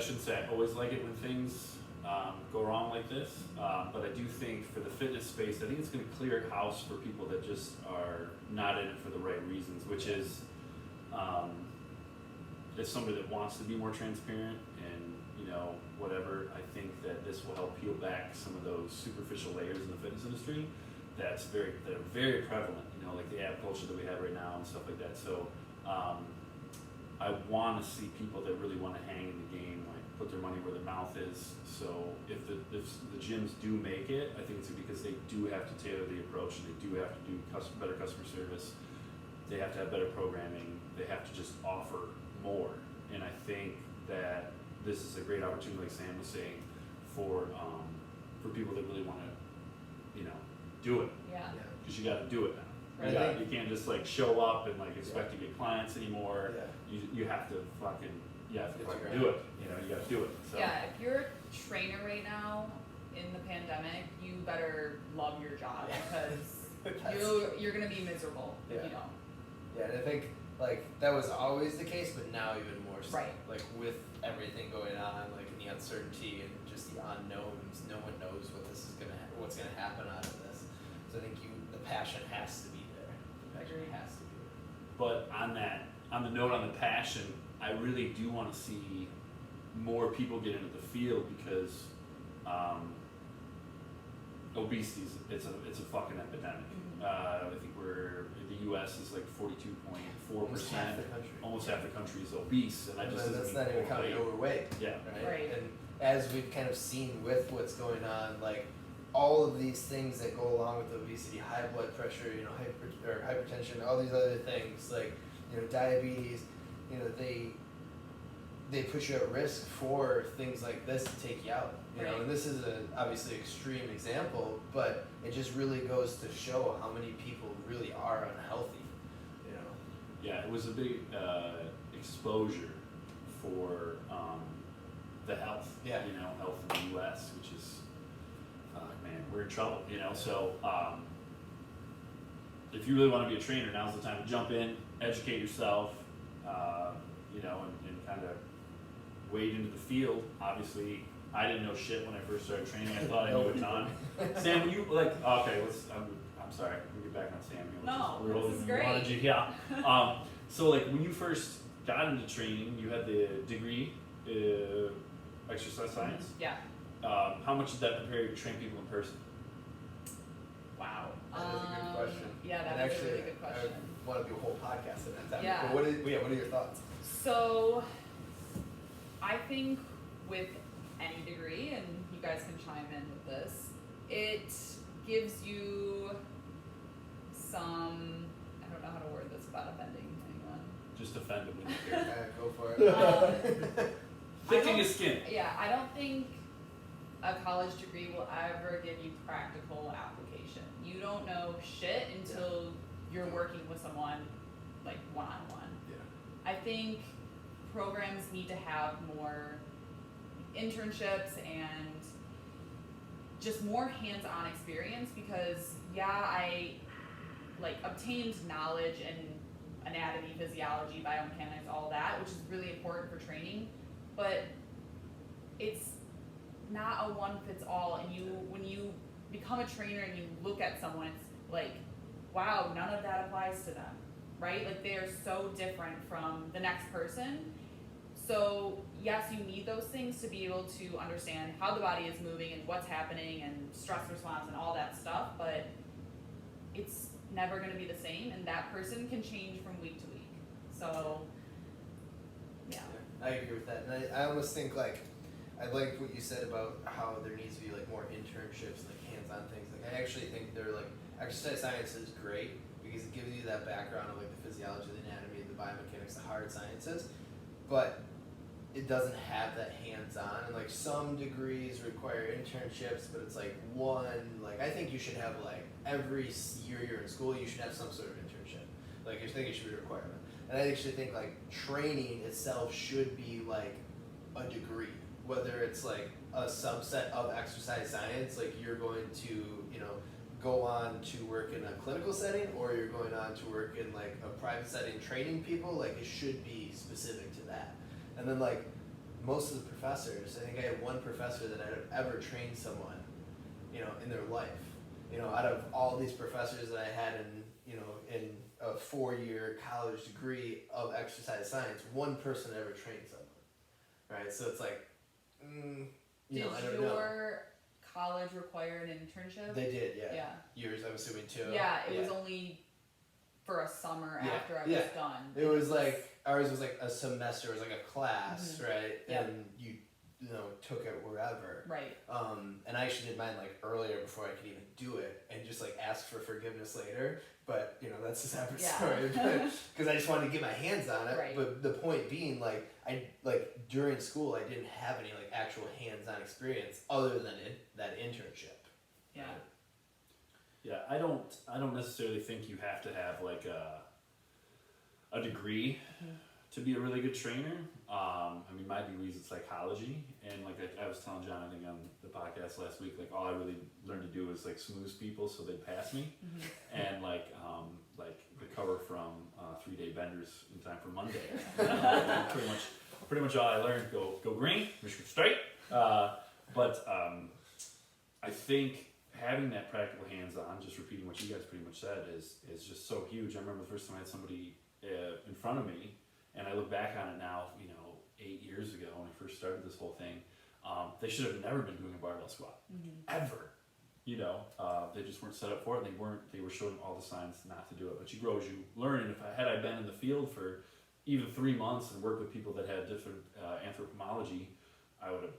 shouldn't say I always like it when things go wrong like this, but I do think for the fitness space, I think it's going to clear house for people that just are not in it for the right reasons, which is as somebody that wants to be more transparent and, you know, whatever, I think that this will help peel back some of those superficial layers in the fitness industry that are very prevalent, you know, like the app culture that we have right now and stuff like that. So I want to see people that really want to hang in the game, like put their money where their mouth is. So if the gyms do make it, I think it's because they do have to tailor the approach, and they do have to do better customer service. They have to have better programming. They have to just offer more. And I think that this is a great opportunity, like Sam was saying, for people that really want to, you know, do it. Yeah. Because you got to do it now. Right. You can't just like show up and like expect to get clients anymore. Yeah. You have to fucking do it. You know, you got to do it. So. Yeah, if you're a trainer right now in the pandemic, you better love your job because you're gonna be miserable if you don't. Yeah, and I think like that was always the case, but now even more so. Right. Like with everything going on, like in the uncertainty and just the unknowns, no one knows what's gonna happen out of this. So I think the passion has to be there. The passion has to be there. But on the note on the passion, I really do want to see more people get into the field because obesity it's a fucking epidemic. I think the U.S. is like 42.4%. Almost half the country is obese, and that's not even counting overweight. Yeah. Right. And as we've kind of seen with what's going on, like all of these things that go along with obesity, high blood pressure, you know, hypertension, all these other things, like, you know, diabetes, you know, they put you at risk for things like this to take you out. You know, and this is an obviously extreme example, but it just really goes to show how many people really are unhealthy. You know. Yeah, it was a big exposure for the health. Yeah. You know, health in the U.S., which is, man, we're in trouble. You know, so if you really want to be a trainer, now's the time to jump in, educate yourself, you know, and kind of wade into the field. Obviously, I didn't know shit when I first started training. I thought I knew a ton. Sam, when you okay, I'm sorry, we get back on Sam. No, this is great. Yeah. So like when you first got into training, you had the degree, exercise science. Yeah. How much did that prepare you to train people in person? Wow. That is a good question. Yeah, that and is actually, a really good question. I want to do a whole podcast at that time. Yeah. But what are your thoughts? So, I think with any degree, and you guys can chime in with this, it gives you some, I don't know how to word this without offending anyone. Just offend them when you care. Go for it. Thicken your skin. Yeah, I don't think a college degree will ever give you practical application. You don't know shit until you're working with someone like one-on-one. Yeah. I think programs need to have more internships and just more hands-on experience because I obtained knowledge in anatomy, physiology, biomechanics, all that, which is really important for training, but it's not a one-fits-all. And when you become a trainer and you look at someone, it's like, wow, none of that applies to them, right? Like they are so different from the next person. So yes, you need those things to be able to understand how the body is moving and what's happening and stress response and all that stuff, but it's never going to be the same, and that person can change from week to week. So, yeah. I agree with that, and I almost think I like what you said about how there needs to be like more internships, like hands-on things. Like I actually think they're like exercise science is great because it gives you that background of like the physiology, the anatomy, the biomechanics, the hard sciences, but it doesn't have that hands-on. And like some degrees require internships, but it's like I think you should have like every year you're in school, you should have some sort of internship. Like I think it should be a requirement. And I actually think like training itself should be like a degree. Whether it's like a subset of exercise science, like you're going to, you know, go on to work in a clinical setting, or you're going on to work in like a private setting training people, like it should be specific to that. And then like most of the professors, I think I had one professor that had ever trained someone, you know, in their life. out of all these professors that I had in a 4-year college degree of exercise science, one person ever trained someone, right? So it's like, Did I don't your know. college require an internship? They did, yeah. Yeah. Years, I'm assuming too. Yeah, it was only for a summer Yeah, after I was done. It was like ours was like a semester, it was like a class, right? Yep. And you took it wherever. Right. And I actually did mine like earlier before I could even do it, and just like asked for forgiveness later. But that's a separate story. Because I just wanted to get my hands on it. Right. But the point being, like during school, I didn't have any like actual hands-on experience other than that internship. Yeah. Yeah, I don't necessarily think you have to have like a degree to be a really good trainer. I mean, my degree's in psychology, and like I was telling John, I think on the podcast last week, like all I really learned to do was like smooth people so they'd pass me, and like recover from 3-day benders in time for Monday. Pretty much all I learned. Go green, Michigan straight. But I think having that practical hands-on, just repeating what you guys pretty much said, is just so huge. I remember the first time I had somebody in front of me, and I look back on it now, 8 years ago when I first started this whole thing, they should have never been doing a barbell squat, ever. They just weren't set up for it, and they were showing all the signs not to do it. But you grow as you learn, and if I been in the field for even 3 months and worked with people that had different anthropology, I would have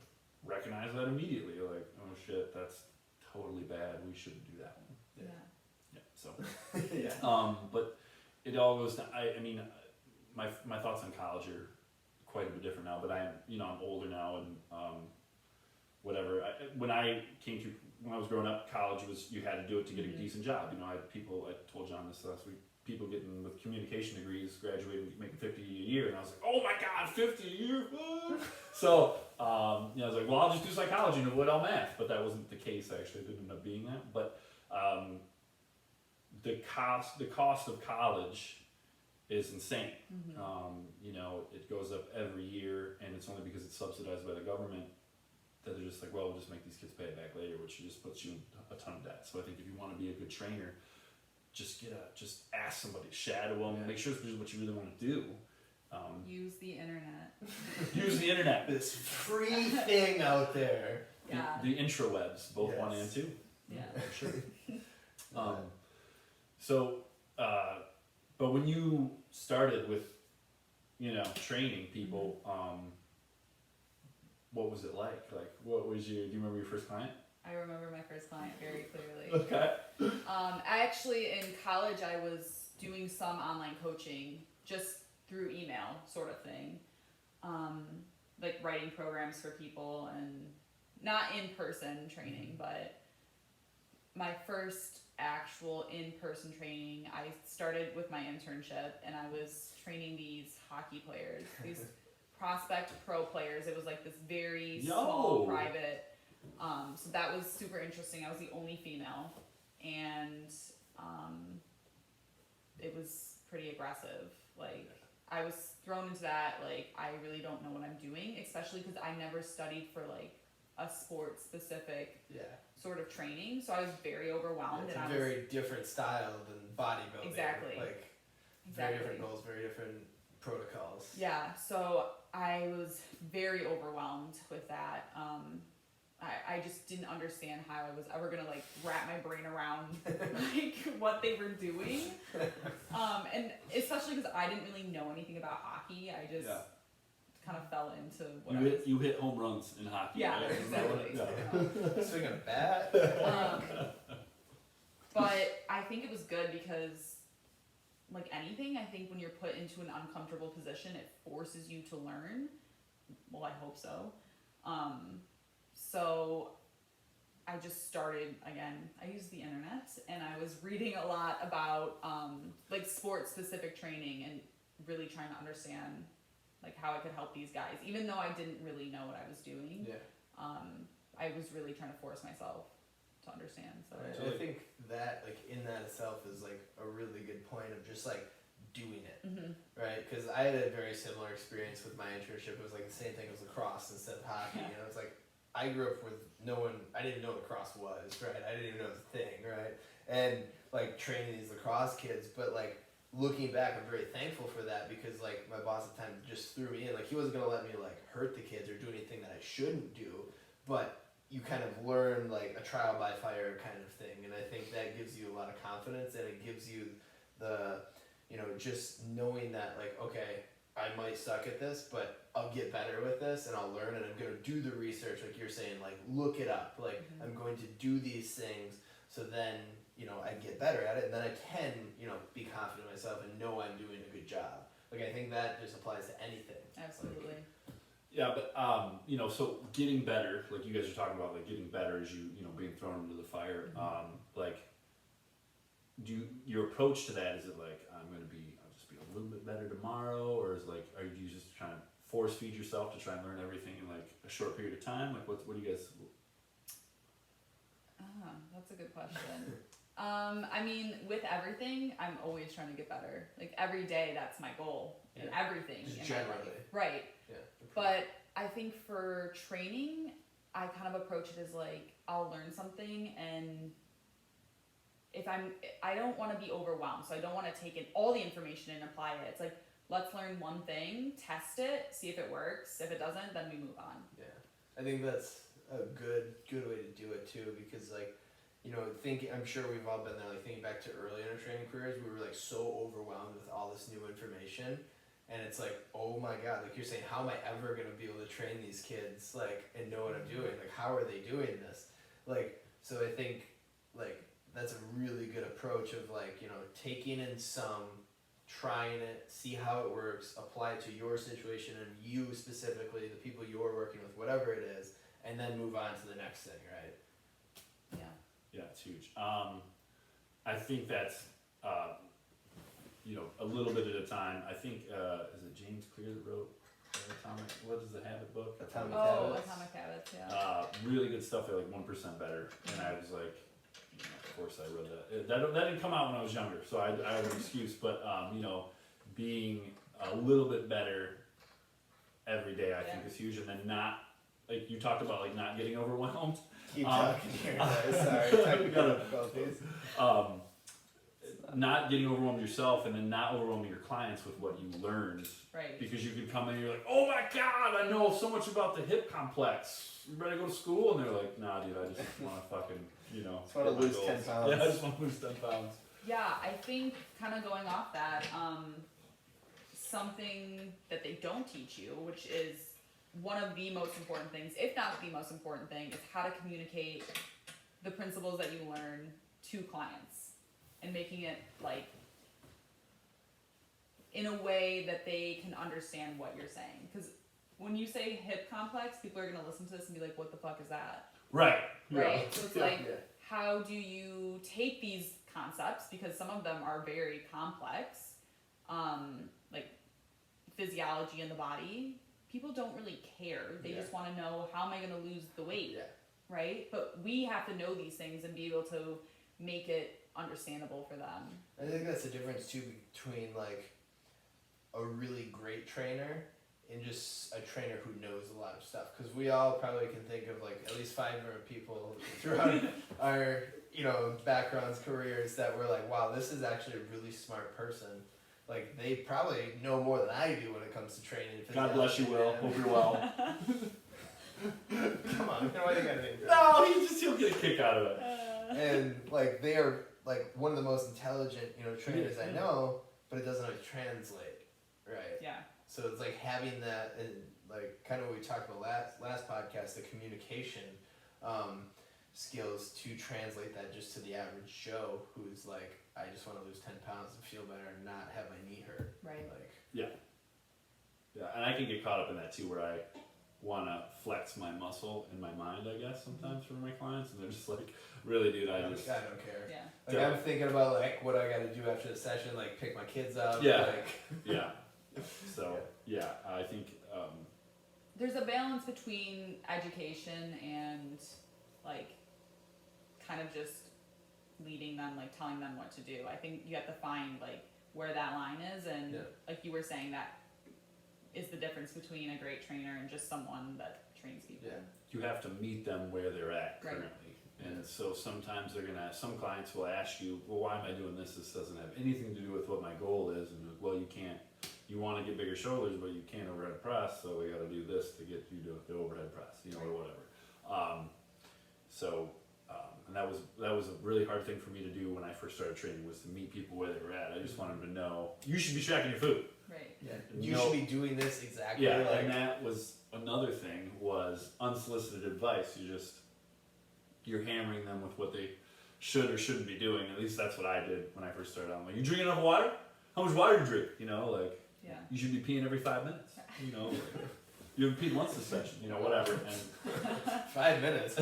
recognized that immediately. Like, oh shit, that's totally bad. We shouldn't do that one. Yeah. So. Yeah. But it all goes down. I mean, my thoughts on college are quite a bit different now. But I'm older now, and whatever. When I was growing up, college was, you had to do it to get a decent job. I had people. I told John this last week. People getting with communication degrees, graduating, making $50 a year, and I was like, oh my god, $50 a year. So I was like, well, I'll just do psychology and avoid all math. But that wasn't the case. Actually, it didn't end up being that. But the cost of college is insane. It goes up every year, and it's only because it's subsidized by the government that they're just like, well, we'll just make these kids pay it back later, which just puts you in a ton of debt. So I think if you want to be a good trainer, just ask somebody, shadow them, make sure it's what you really want to do. Use the internet. Use the internet. This free thing out there. Yeah. The intrawebs, both 1 and 2. Yeah. For sure. But when you started with, training people, what was it like? Like, do you remember your first client? I remember my first client very clearly. Okay. Actually, in college, I was doing some online coaching just through email, sort of thing. Like writing programs for people, and not in-person training, but my first actual in-person training, I started with my internship, and I was training these hockey players, these prospect pro players. It was like this very small private. So that was super interesting. I was the only female, and it was pretty aggressive. Like, I was thrown into that, like, I really don't know what I'm doing, especially because I never studied for like a sports specific sort of training, so I was very overwhelmed. It's and a very different style than bodybuilding. Exactly. Very different goals, very different protocols. Yeah, so I was very overwhelmed with that. I just didn't understand how I was ever gonna like wrap my brain around like what they were doing, and especially because I didn't really know anything about hockey. I just kind of fell into what you hit home runs in hockey. Yeah, right? exactly. Swing a bat. But I think it was good because, like anything, I think when you're put into an uncomfortable position, it forces you to learn. Well, I hope so. So I just started, again, I used the internet, and I was reading a lot about like sports specific training, and really trying to understand like how I could help these guys, even though I didn't really know what I was doing. I was really trying to force myself to understand. So I think that like in that itself is like a really good point of just like doing it, right? Because I had a very similar experience with my internship. It was like the same thing as lacrosse instead of hockey. It's like I grew up with no one. I didn't even know what lacrosse was, right? I didn't even know it was a thing, right? And like training these lacrosse kids, but like looking back, I'm very thankful for that because like my boss at the time just threw me in. Like he wasn't gonna let me like hurt the kids or do anything that I shouldn't do, but you kind of learn like a trial by fire kind of thing, and I think that gives you a lot of confidence, and it gives you the, you know, just knowing that like, okay, I might suck at this, but I'll get better with this, and I'll learn, and I'm gonna do the research, like you're saying, like look it up, like I'm going to do these things, so then, you know, I get better at it, and then I can, you know, be confident in myself and know I'm doing a good job. Like I think that just applies to anything. Absolutely. Yeah, but you know, so getting better, like you guys are talking about, like getting better as you know, being thrown into the fire. Like, your approach to that, is it like I'll just be a little bit better tomorrow, or is like, are you just trying to force feed yourself to try and learn everything in like a short period of time? Like, what do you guys? That's a good question. I mean, with everything, I'm always trying to get better. Like every day, that's my goal in everything. Just in generally. my life. Right. Yeah. But I think for training, I kind of approach it as like, I'll learn something, and I don't want to be overwhelmed, so I don't want to take in all the information and apply it. It's like, let's learn one thing, test it, see if it works. If it doesn't, then we move on. Yeah, I think that's a good way to do it too, because like, you know, I'm sure we've all been there, like thinking back to early in our training careers, we were like so overwhelmed with all this new information, and it's like, oh my god, like you're saying, how am I ever gonna be able to train these kids, like, and know what I'm doing? Like, how are they doing this? Like, so I think like that's a really good approach of like, you know, taking in some, trying it, see how it works, apply it to your situation and you specifically, the people you're working with, whatever it is, and then move on to the next thing, right? Yeah, it's huge. I think that's you know, a little bit at a time. I think is it James Clear that wrote Atomic? What is the Habit book? Atomic Habits. Atomic Habits. Yeah. Really good stuff. They're like 1% better, and I was like, you know, of course I read that. That didn't come out when I was younger, so I have an excuse. But you know, being a little bit better every day, I think is huge, and then not, like you talked about, like not getting overwhelmed. Keep talking here, guys. Sorry, technical difficulties. Not getting overwhelmed yourself, and then not overwhelming your clients with what you learned. Right. Because you could come in and you're like, oh my god, I know so much about the hip complex. You ready to go to school? And they're like, nah, dude, I just want to fucking, you know. Just want to lose 10 pounds. Yeah, I just want to lose 10 pounds. Yeah, I think kind of going off that, something that they don't teach you, which is one of the most important things, if not the most important thing, is how to communicate the principles that you learn to clients, and making it like in a way that they can understand what you're saying. Because when you say hip complex, people are going to listen to this and be like, what the fuck is that? Right. Right. Yeah. So it's how do you take these concepts, because some of them are very complex, like physiology in the body. People don't really care. They just want to know, how am I going to lose the weight? Yeah. Right? But we have to know these things and be able to make it understandable for them. I think that's the difference too between like a really great trainer and just a trainer who knows a lot of stuff. Because we all probably can think of like at least 5 different people throughout our, you know, backgrounds, careers that were like, wow, this is actually a really smart person. Like they probably know more than I do when it comes to training. God bless you, Will. Hope you're well. Come on, why do you gotta name drop? No, he'll get a kick out of it. And like they are like one of the most intelligent, you know, trainers I know, but it doesn't always translate, right? Yeah. So it's like having that, and like kind of what we talked about last podcast, the communication skills to translate that just to the average Joe who's like, I just want to lose 10 pounds and feel better and not have my knee hurt. Right. Like. Yeah, and I can get caught up in that too, where I want to flex my muscle in my mind, I guess, sometimes for my clients, and they're just like, really, dude, I don't care. Yeah. Like I'm thinking about like what I got to do after the session, like pick my kids up. Yeah. Like. Yeah. So yeah, I think there's a balance between education and like kind of just leading them, like telling them what to do. I think you have to find like where that line is, and like you were saying, that is the difference between a great trainer and just someone that trains people. Yeah. you have to meet them where they're at Right. currently. And so sometimes some clients will ask you, well, why am I doing this? This doesn't have anything to do with what my goal is. And well, you want to get bigger shoulders, but you can't overhead press, so we got to do this to get you to the overhead press, or whatever. And that was a really hard thing for me to do when I first started training, was to meet people where they were at. I just wanted them to know, you should be tracking your food. Right. Yeah. And You should be doing this exactly. Yeah, like, and that was another thing, was unsolicited advice. You're hammering them with what they should or shouldn't be doing. At least that's what I did when I first started. I'm like, you drink enough water? How much water do you drink? Yeah. You should be peeing every 5 minutes. You haven't peed once this session, whatever. And 5 minutes.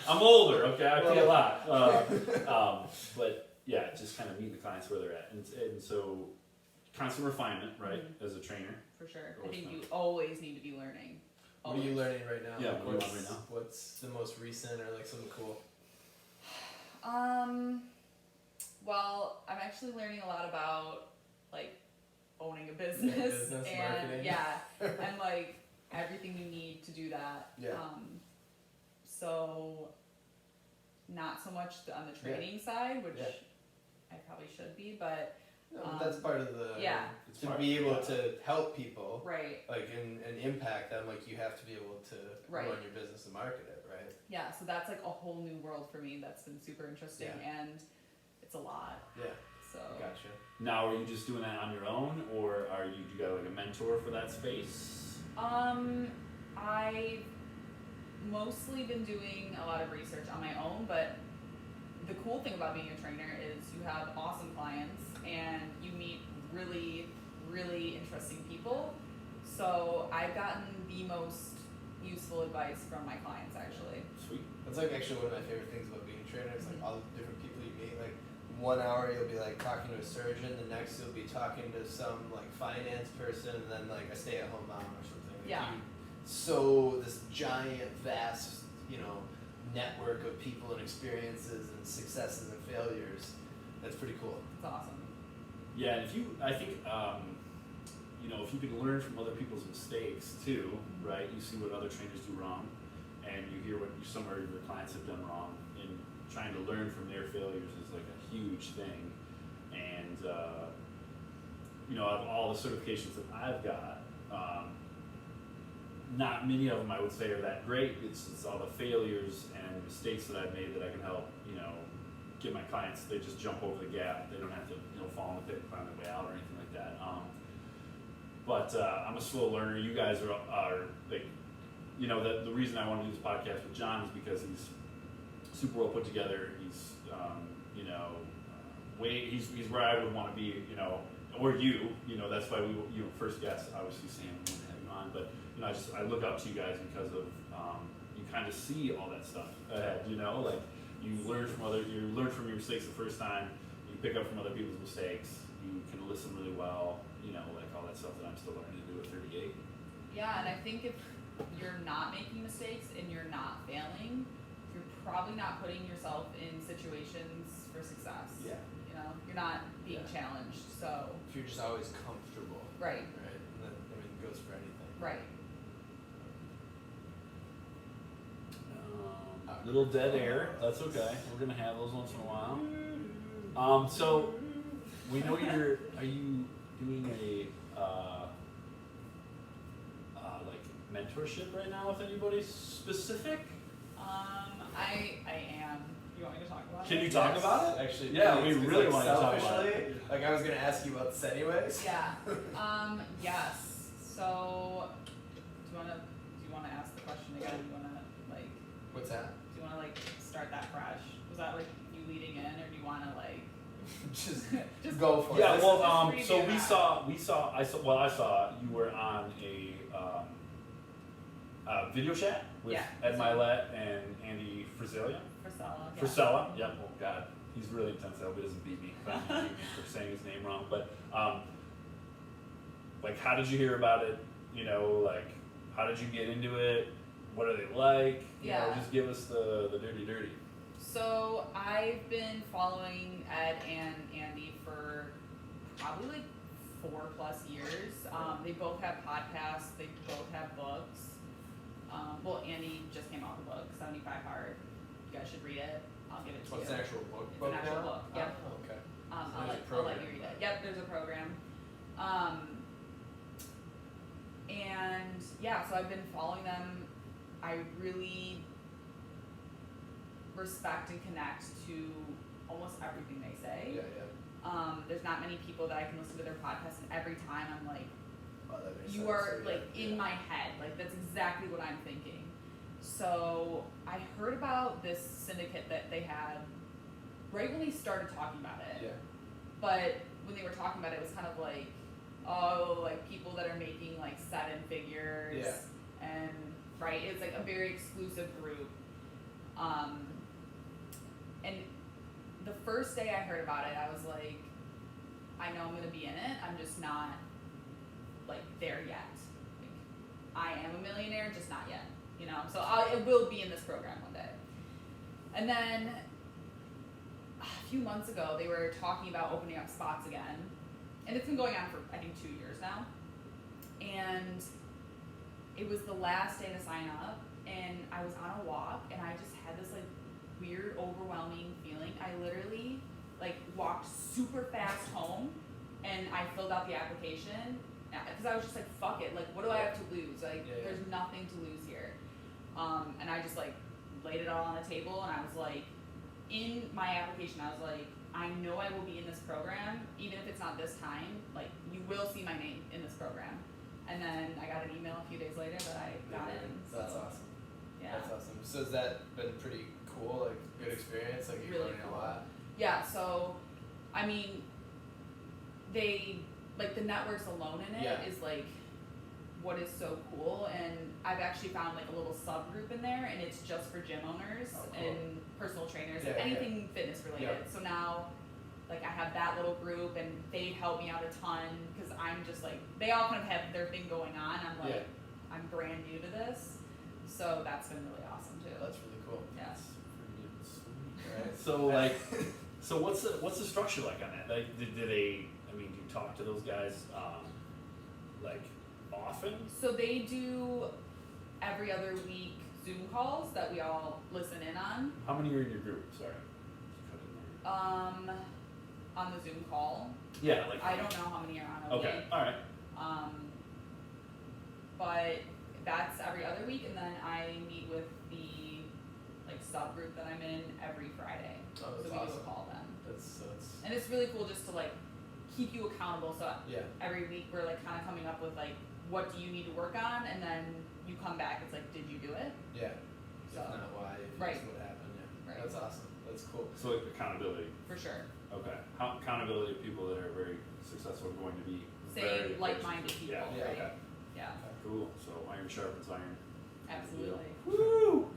I'm older, okay? I pee a lot. But yeah, just kind of meet the clients where they're at. And so constant refinement, right, as a trainer. For sure. I Always think fun. you always need to be learning. What are you learning right now? Yeah, Like, what are you learning right now? What's the most recent or like something cool? Well, I'm actually learning a lot about like owning a business, business, and marketing. and like everything you need to do that. Yeah. So not so much on the training side, which Yeah. I probably should be, but No, but that's part of the yeah. It's to smart. be able to help people, right. like and impact them. Like you have to be able to Right. run your business and market it, right? Yeah, so that's like a whole new world for me. That's been super interesting, and it's a lot. Yeah, So gotcha. Now, are you just doing that on your own, or do you got like a mentor for that space? I've mostly been doing a lot of research on my own, but the cool thing about being a trainer is you have awesome clients and you meet really, really interesting people. So I've gotten the most useful advice from my clients, actually. Sweet. That's like actually one of my favorite things about being a trainer. It's like all the different people you meet. Like 1 hour you'll be like talking to a surgeon, the next you'll be talking to some like finance person, and then like a stay-at-home mom or something. Like Yeah. So this giant, vast, network of people and experiences and successes and failures. That's pretty cool. It's awesome. Yeah, and if you can learn from other people's mistakes too, right? You see what other trainers do wrong, and you hear what some of your clients have done wrong, and trying to learn from their failures is like a huge thing. And out of all the certifications that I've got, not many of them I would say are that great. It's all the failures and mistakes that I've made that I can help, get my clients. They just jump over the gap. They don't have to, fall in the pit and find their way out or anything like that. But I'm a slow learner. You guys are like, the reason I want to do this podcast with John is because he's super well put together. He's, he's where I would want to be, or you. That's why we, first guest, obviously Sam, we want to have you on. But I look up to you guys because of you kind of see all that stuff ahead. Like you learn from your mistakes the first time. You pick up from other people's mistakes. You can listen really well. Like all that stuff that I'm still learning to do at 38. Yeah, and I think if you're not making mistakes and you're not failing, you're probably not putting yourself in situations for success. Yeah. You're not being challenged. So If you're just always comfortable. right, Right. And that, it goes for anything. right. Little dead air. That's okay. We're gonna have those once in a while. So we know are you doing a like mentorship right now with anybody specific? I am. You want me to talk about Can it? you talk about it? Actually, Yeah, please, we 'cause, really like, want to talk about selfishly, it. Like I was gonna ask you about this anyways. Yeah. Yes. So, do you wanna ask the question again? Do you wanna like? What's that? Do you wanna like start that fresh? Was that like you leading in, or do you wanna like? just Just go for Yeah. it. Well, Just so redo we saw. I saw you were on a video chat with Yeah. Ed Milet and Andy Frisella. Priscilla. Yeah. Frisella, yep. Oh God, he's really intense. I hope he doesn't beat me for saying his name wrong. But like, how did you hear about it? Like, how did you get into it? What are they like? Yeah. Just give us the dirty. So I've been following Ed and Andy for probably like 4+ years. They both have podcasts. They both have books. Well, Andy just came out with a book, 75 Hard. You guys should read it. I'll give it to you. What's an actual book? It's an actual book. Yep. Oh, okay. I'll let you read it. Yep, there's a program. And yeah, so I've been following them. I really respect and connect to almost everything they say. Yeah, yeah. There's not many people that I can listen to their podcast, and every time I'm like, Oh, that makes you sense. are So, like in my head. Like that's exactly what I'm thinking. So I heard about this syndicate that they had right when they started talking about it. Yeah. But when they were talking about it, it was kind of like, oh, like people that are making like 7 figures. Yeah. And right, it's like a very exclusive group. And the first day I heard about it, I was like, I know I'm gonna be in it. I'm just not like there yet. Like, I am a millionaire, just not yet. You know, so it will be in this program one day. And then a few months ago, they were talking about opening up spots again, and it's been going on for I think 2 years now. And it was the last day to sign up, and I was on a walk, and I just had this like weird, overwhelming feeling. I literally like walked super fast home, and I filled out the application because I was just like, fuck it, like what do I have to lose? Like there's nothing to lose here. And I just like laid it all on the table, and I was like, in my application, I was like, I know I will be in this program, even if it's not this time, like you will see my name in this program. And then I got an email a few days later that I got in. So, That's awesome. Yeah. That's awesome. So has that been pretty cool, like good experience, like you're Really learning cool. a lot? Yeah, so I mean, they like the networks alone in it is like what is so cool, and I've actually found like a little subgroup in there, and it's just for gym owners and personal trainers, like anything fitness related. So now, like I have that little group, and they've helped me out a ton because I'm just like they all kind of have their thing going on. I'm like I'm brand new to this, so that's been really awesome too. That's really cool. Yeah. Right. So like, so what's the structure like on that? Like, did they? I mean, do you talk to those guys like often? So they do every other week Zoom calls that we all listen in on. How many are in your group? Sorry. On the Zoom call. Yeah, like I don't know how many are on a okay, week. all right. But that's every other week, and then I meet with the like subgroup that I'm in every Friday. Oh, so that's we do awesome. a call then. That's And it's really cool just to like keep you accountable. So yeah. every week we're like kind of coming up with like what do you need to work on, and then you come back. It's like, did you do it? Yeah. So, if not why, if right. it's what happened. Yeah. Right. That's awesome. That's cool. So like accountability. For sure. Okay. Accountability of people that are very successful are going to be Same very like-minded people. Yeah. Yeah. Right? Okay. Yeah. Cool. So iron sharpens iron. Absolutely. Woo!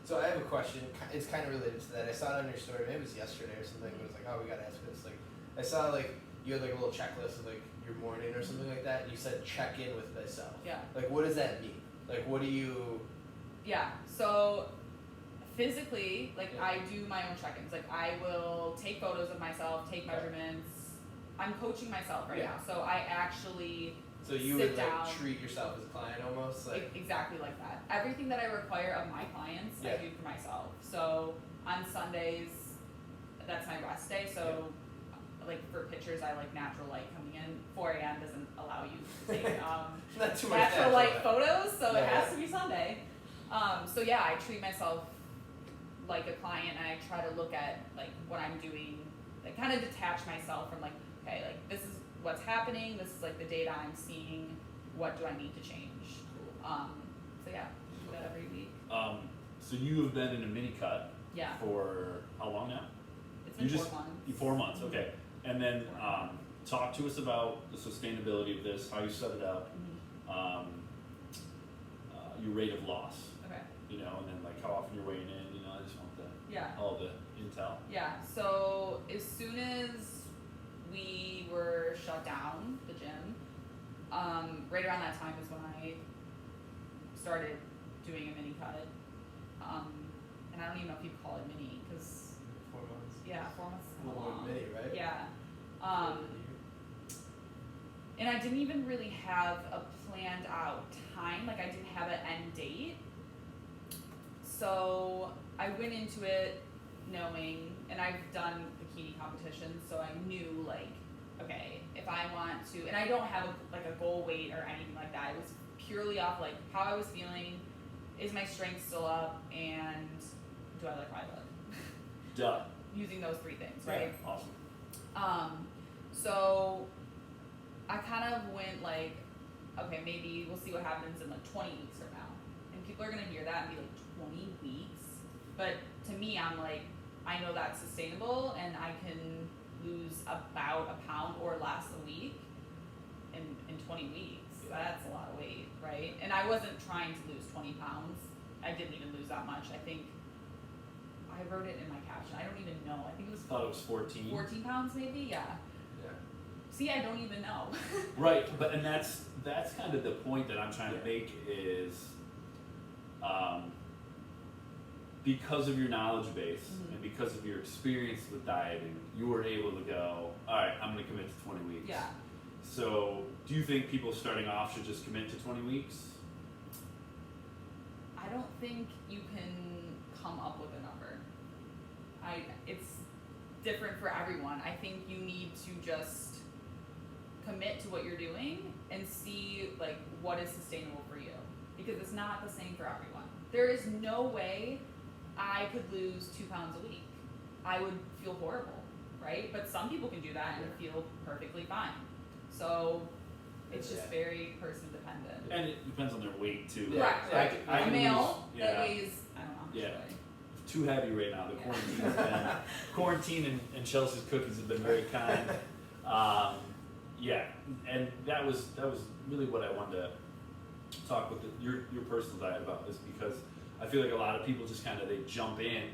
So I have a question. It's kind of related to that. I saw it on your story. Maybe it was yesterday or something. But it was like, oh, we gotta ask this. Like, I saw like you had like a little checklist of like your morning or something like that. And you said check in with myself. Yeah. Like, what does that mean? Like, what do you? Yeah. So physically, like Yeah. I do my own check-ins. Like I will take photos of myself, take Okay. measurements. I'm coaching myself right Yeah. now, so I actually So you sit would down. like treat yourself as a client almost like. Exactly like that. Everything that I require of my clients, I Yeah. do for myself. So on Sundays, that's my rest day. So like for pictures, I like natural light coming in. 4 a.m. doesn't allow you to take Not too much natural light light. photos, so Yeah, it has yeah. to be Sunday. So yeah, I treat myself like a client, and I try to look at like what I'm doing, like kind of detach myself from like, okay, like this is what's happening, this is like the data I'm seeing, what do I need to change? So yeah, do that every week. So you have been in a mini cut Yeah, for how long now? it's been You 4 just- months. 4 months, okay. And then talk to us about the sustainability of this, how you set it up, Mhm. your rate of loss, Okay. you know, and then like how often you're weighing in, you know, I just want Yeah. all the intel. Yeah, so as soon as we were shut down, the gym, right around that time was when I started doing a mini cut. And I don't even know if you call it mini, because, 4 months. yeah, 4 months is A kind of little long. bit mini, right? Yeah. And I didn't even really have a planned out time, like I didn't have an end date. So I went into it knowing, and I've done bikini competitions, so I knew like, okay, if I want to, and I don't have a goal weight or anything like that. It was purely off like how I was feeling, is my strength still up, and do I like how I look? Duh. Using those 3 things, right? Yeah, awesome. So I kind of went like, okay, maybe we'll see what happens in like 20 weeks from now. And people are gonna hear that and be like, 20 weeks? But to me, I'm like, I know that's sustainable and I can lose about a pound or less a week in 20 weeks. That's a lot of weight, right? And I wasn't trying to lose 20 pounds. I didn't even lose that much. I think I wrote it in my caption. I don't even know. I think it was I thought it was 14. 14 pounds maybe, yeah. See, I don't even know. Right, but and that's kind of the point that I'm trying to make is, because of your knowledge base and because of your experience with dieting, you were able to go, all right, I'm going to commit to 20 weeks. Yeah. So, do you think people starting off should just commit to 20 weeks? I don't think you can come up with a number. It's different for everyone. I think you need to just commit to what you're doing and see like what is sustainable for you, because it's not the same for everyone. There is no way I could lose 2 pounds a week. I would feel horrible, right? But some people can do that and feel perfectly fine. So it's just very person dependent. And it depends on their weight too. Yeah. Right. I A can male lose, that weighs, I don't know how much Yeah. I weigh. Too heavy right now. The quarantine and Chelsea's cookies have been very kind. Yeah, and that was really what I wanted to talk with your personal diet about, is because I feel like a lot of people just kind of they jump in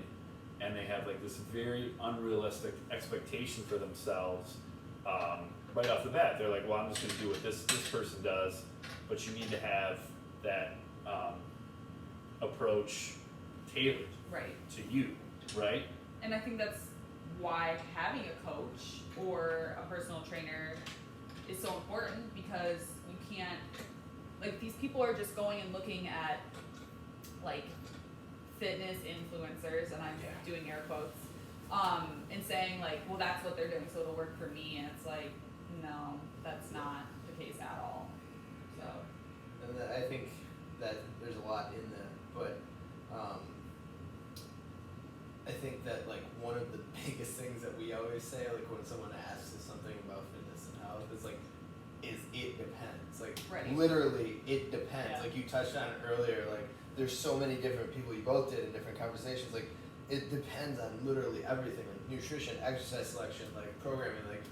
and they have like this very unrealistic expectation for themselves right off the bat. They're like, well, I'm just going to do what this person does, but you need to have that approach tailored to you, right? And I think that's why having a coach or a personal trainer is so important, because you can't, like, these people are just going and looking at like fitness influencers, and I'm doing air quotes, and saying like, well, that's what they're doing, so it'll work for me, and it's like, no, that's not the case at all. So, and I think that there's a lot in that, but I think that like one of the biggest things that we always say, like when someone asks us something about fitness and health, is like, it depends. Like literally, it depends. Yeah. Like you touched on it earlier. Like there's so many different people you both did in different conversations. Like it depends on literally everything, like nutrition, exercise selection, like programming. Like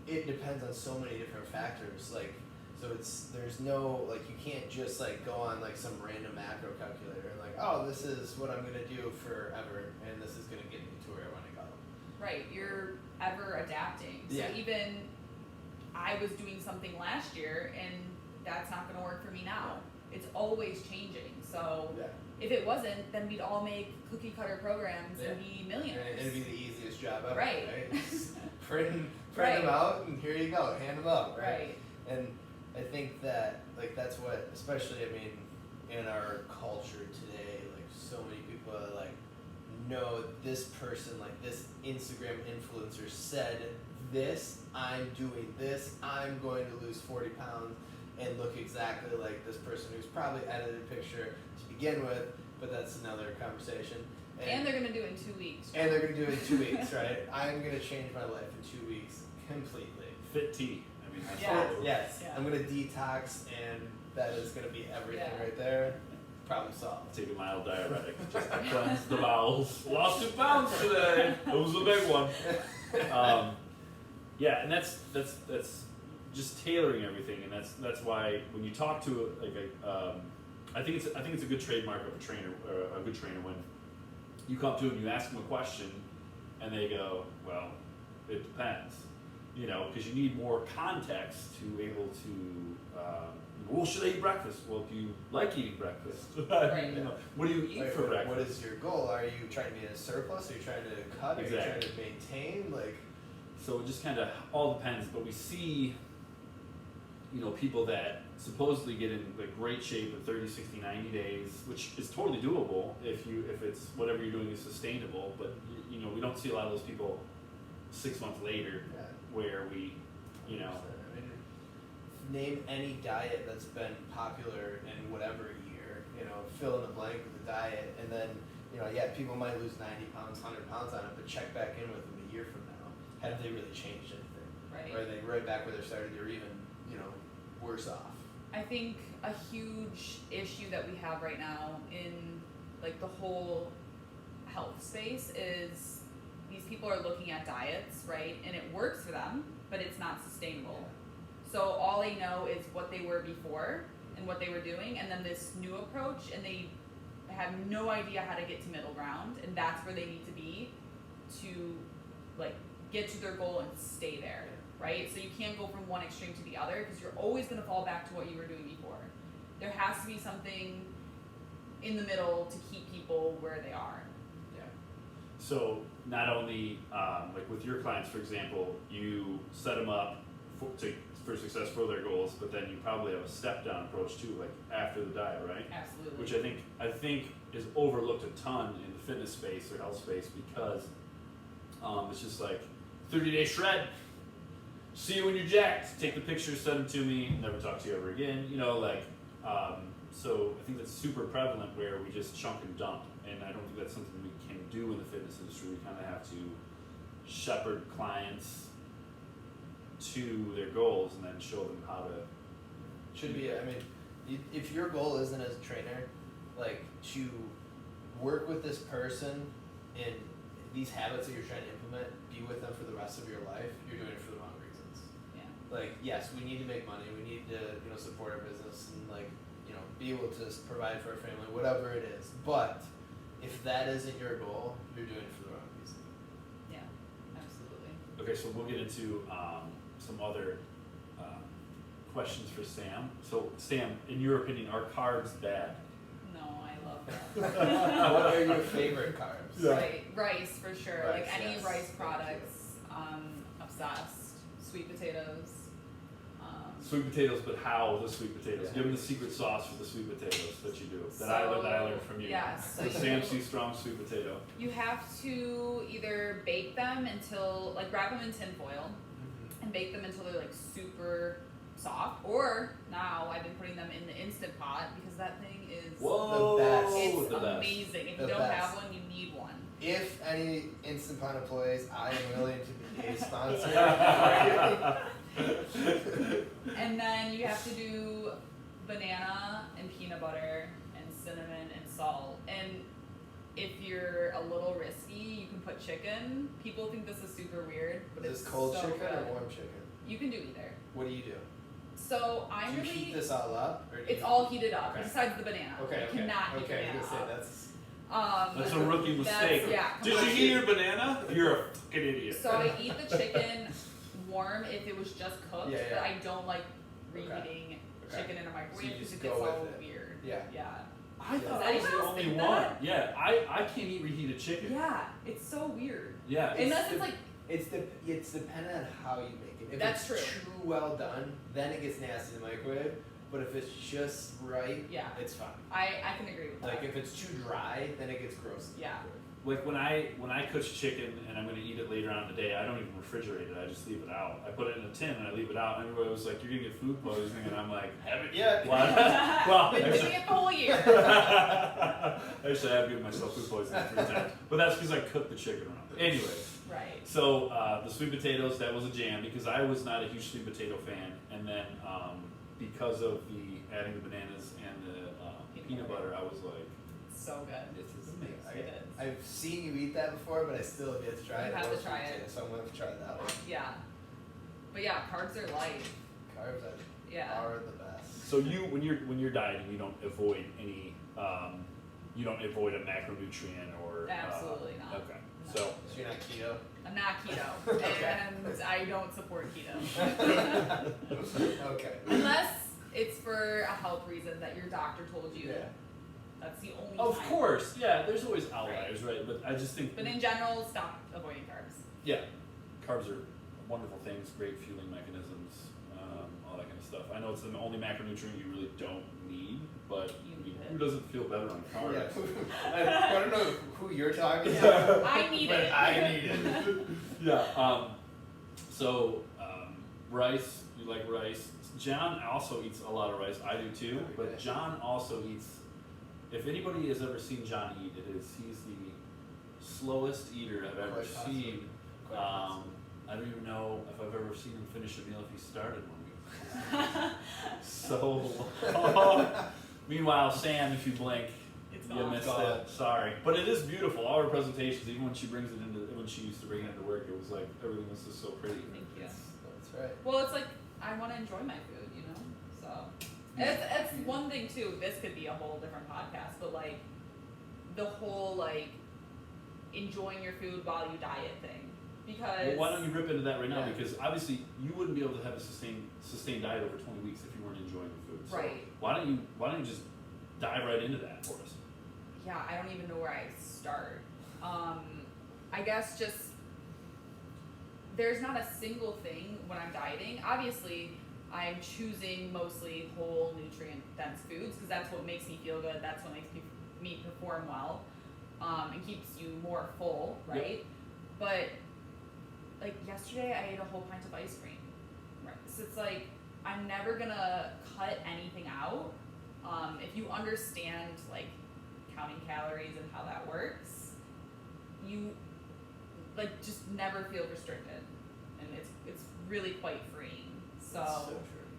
it depends on so many different factors. Like so there's no like you can't just like go on like some random macro calculator and like, oh, this is what I'm gonna do forever, and this is gonna get me to where I want to go. right, you're ever adapting. So even I was doing something last year, and that's not going to work for me now. It's always changing. So if it wasn't, then we'd all make cookie cutter programs and be millionaires. And it'd be the easiest job ever, Right. Print them out, and here you go, hand them out, Right. And I think that, like, that's what, especially, I mean, in our culture today, like, so many people are like, no, this person, like, this Instagram influencer said this, I'm doing this, I'm going to lose 40 pounds and look exactly like this person who's probably edited a picture to begin with, but that's another conversation. And they're going to do it in 2 weeks. And they're going to do it in 2 weeks, right? I'm going to change my life in 2 weeks completely. Fit tea. I mean, that's Yes. Yeah. I'm going to detox, and that is going to be everything right there. Problem solved. Take a mild diuretic just to cleanse the bowels. Lost 2 pounds today. It was a big one. Yeah, and that's just tailoring everything, and that's why when you talk to I think it's a good trademark of a trainer, or a good trainer, when you come to them, you ask them a question, and they go, well, it depends, because you need more context to be able to. Well, should I eat breakfast? Well, do you like eating breakfast? Right. What do you eat for breakfast? What is your goal? Are you trying to be in a surplus? Are you trying to cut? Exactly. Are you trying to maintain? Like, so it just kind of all depends. But we see, people that supposedly get in like great shape in 30, 60, 90 days, which is totally doable if it's whatever you're doing is sustainable. But we don't see a lot of those people 6 months later where we, I mean, name any diet that's been popular in whatever year. Fill in the blank with the diet, and then people might lose 90 pounds, 100 pounds on it, but check back in with them a year from now. Have they really changed anything? Right. Or are they right back where they started? They're even worse off. I think a huge issue that we have right now in like the whole health space is these people are looking at diets, right? And it works for them, but it's not sustainable. So all they know is what they were before and what they were doing, and then this new approach, and they have no idea how to get to middle ground, and that's where they need to be to like get to their goal and stay there. Right? So you can't go from one extreme to the other because you're always going to fall back to what you were doing before. There has to be something in the middle to keep people where they are. Yeah. So not only like with your clients, for example, you set them up for success for their goals, but then you probably have a step down approach too, like after the diet, right? Absolutely. Which I think is overlooked a ton in the fitness space or health space because it's just like 30-day shred. See you when you're jacked. Take the pictures, send them to me. Never talk to you ever again. So I think that's super prevalent where we just chunk and dump, and I don't think that's something we can do in the fitness industry. We kind of have to shepherd clients to their goals and then show them how to. Should be. I mean, if your goal isn't as a trainer, like to work with this person and these habits that you're trying to implement, be with them for the rest of your life, you're doing it for the wrong reasons. Yeah. Like, yes, we need to make money, we need to, support our business and be able to provide for our family, whatever it is. But if that isn't your goal, you're doing it for the wrong reason. Yeah, absolutely. Okay, so we'll get into some other questions for Sam. So Sam, in your opinion, are carbs bad? No, I love that. What are your favorite carbs? Yeah. Right, rice for sure. Rice, like any yes. rice products, obsessed. Sweet potatoes. Sweet potatoes, but how the sweet potatoes? Yeah. Give them the secret sauce for the sweet potatoes that you do. That I learned from you. Yes. The Sam C. Strong sweet potato. You have to either bake them until, like, wrap them in tin foil and bake them until they're like super soft, or now I've been putting them in the Instant Pot because that thing is Whoa, the best. it's the best. amazing. If The you don't best. have one, you need one. If any Instant Pot employees, I am willing to be a sponsor. And then you have to do banana and peanut butter and cinnamon and salt. And if you're a little risky, you can put chicken. People think this is super weird, but Is it's this cold so chicken good. or warm chicken? You can do either. What do you do? So I'm Do you really. heat this all up? Or do It's you- all heated up, Okay. besides the banana. Okay, You okay. cannot heat Okay, I banana was gonna say up. that's. That's a rookie mistake. yeah, Did you heat your banana? You're a fucking idiot. So I eat the chicken warm if it was just cooked, Yeah, yeah. but I don't like Okay. reheating Okay. chicken in a So microwave you because just it gets go all with it. weird. Yeah. Yeah. I thought Does I was the anyone else only think one. that? Yeah, I can't eat reheated chicken. Yeah, it's so weird. Yeah. Unless it's like, It's dependent on how you make it. If That's it's true. too well done, then it gets nasty in the microwave. But if it's just right, yeah, it's fine. I can agree with that. Like if it's too dry, then it gets gross. in the Yeah. microwave. Like when I cook chicken and I'm gonna eat it later on in the day, I don't even refrigerate it. I just leave it out. I put it in a tin and I leave it out. And everybody was like, "You're gonna get food poisoning," and I'm like, "Haven't yet." What? Well, Been doing it the whole year. actually, I have given myself food poisoning 3 times, but that's because I cooked the chicken wrong. Anyways. Right. So the sweet potatoes, that was a jam because I was not a huge sweet potato fan, and then because of the adding the bananas and the peanut butter, I was like, So good. "This is amazing." It is. I've seen you eat that before, but I still have yet to try You it. have I to love try sweet it. potato, so I'm gonna have to try that one. Yeah. But yeah, carbs are light. Carbs Yeah. are the best. So when you're dieting, you don't avoid any, you don't avoid a macronutrient or. Absolutely not. Okay. No. So. So you're not keto? I'm not keto, Okay. and I don't support keto. Okay. Unless it's for a health reason that your doctor told you. Yeah. That's the only Of time. course, yeah. There's always outliers, right? But I just think. But in general, stop avoiding carbs. Yeah, carbs are wonderful things, great fueling mechanisms. all that kind of stuff. I know it's the only macronutrient you really don't need, but You I mean, need it. who doesn't feel better on carbs? I don't know who you're talking to. I need but it. I need it. Yeah. So rice, you like rice. John also eats a lot of rice. I do too. But Okay. John also eats. If anybody has ever seen John eat, he's the slowest eater I've ever Quite possibly. seen. Quite possibly. I don't even know if I've ever seen him finish a meal if he started one. So meanwhile, Sam, if you blink, It's you gone. missed Gone. it. Sorry, but it is beautiful. All her presentations, even when she used to bring it into work, it was like everything was just so pretty. Thank you. That's right. Well, it's like I want to enjoy my food, you know. So it's one thing too. This could be a whole different podcast, but like the whole like enjoying your food while you diet thing, because Well, why don't you rip into that right now? Yeah. Because obviously you wouldn't be able to have a sustained diet over 20 weeks if you weren't enjoying the food. So Right. why don't you just dive right into that for us? Yeah, I don't even know where I start. I guess just there's not a single thing when I'm dieting. Obviously, I'm choosing mostly whole nutrient dense foods because that's what makes me feel good. That's what makes me perform well, and keeps you more full, right? But like yesterday, I ate a whole pint of ice cream. Right. So it's like I'm never gonna cut anything out. If you understand like counting calories and how that works, you like just never feel restricted, and it's really quite freeing. So, That's so true.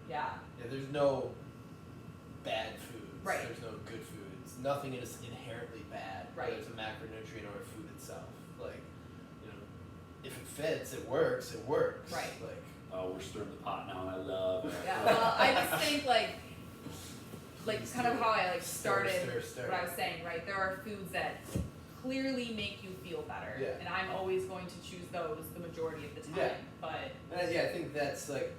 yeah, Yeah, there's no bad foods. Right. There's no good foods. Nothing is inherently bad, Right. whether it's a macronutrient or a food itself. Like, you know, if it fits, it works. It works. Right. Like, Oh, we're stirring the pot now, and I love it. yeah. Well, I just think like kind of how I like started stir. what I was saying, right? There are foods that clearly make you feel better, Yeah. and I'm always going to choose those the majority of the time. Yeah. But And I think that's like,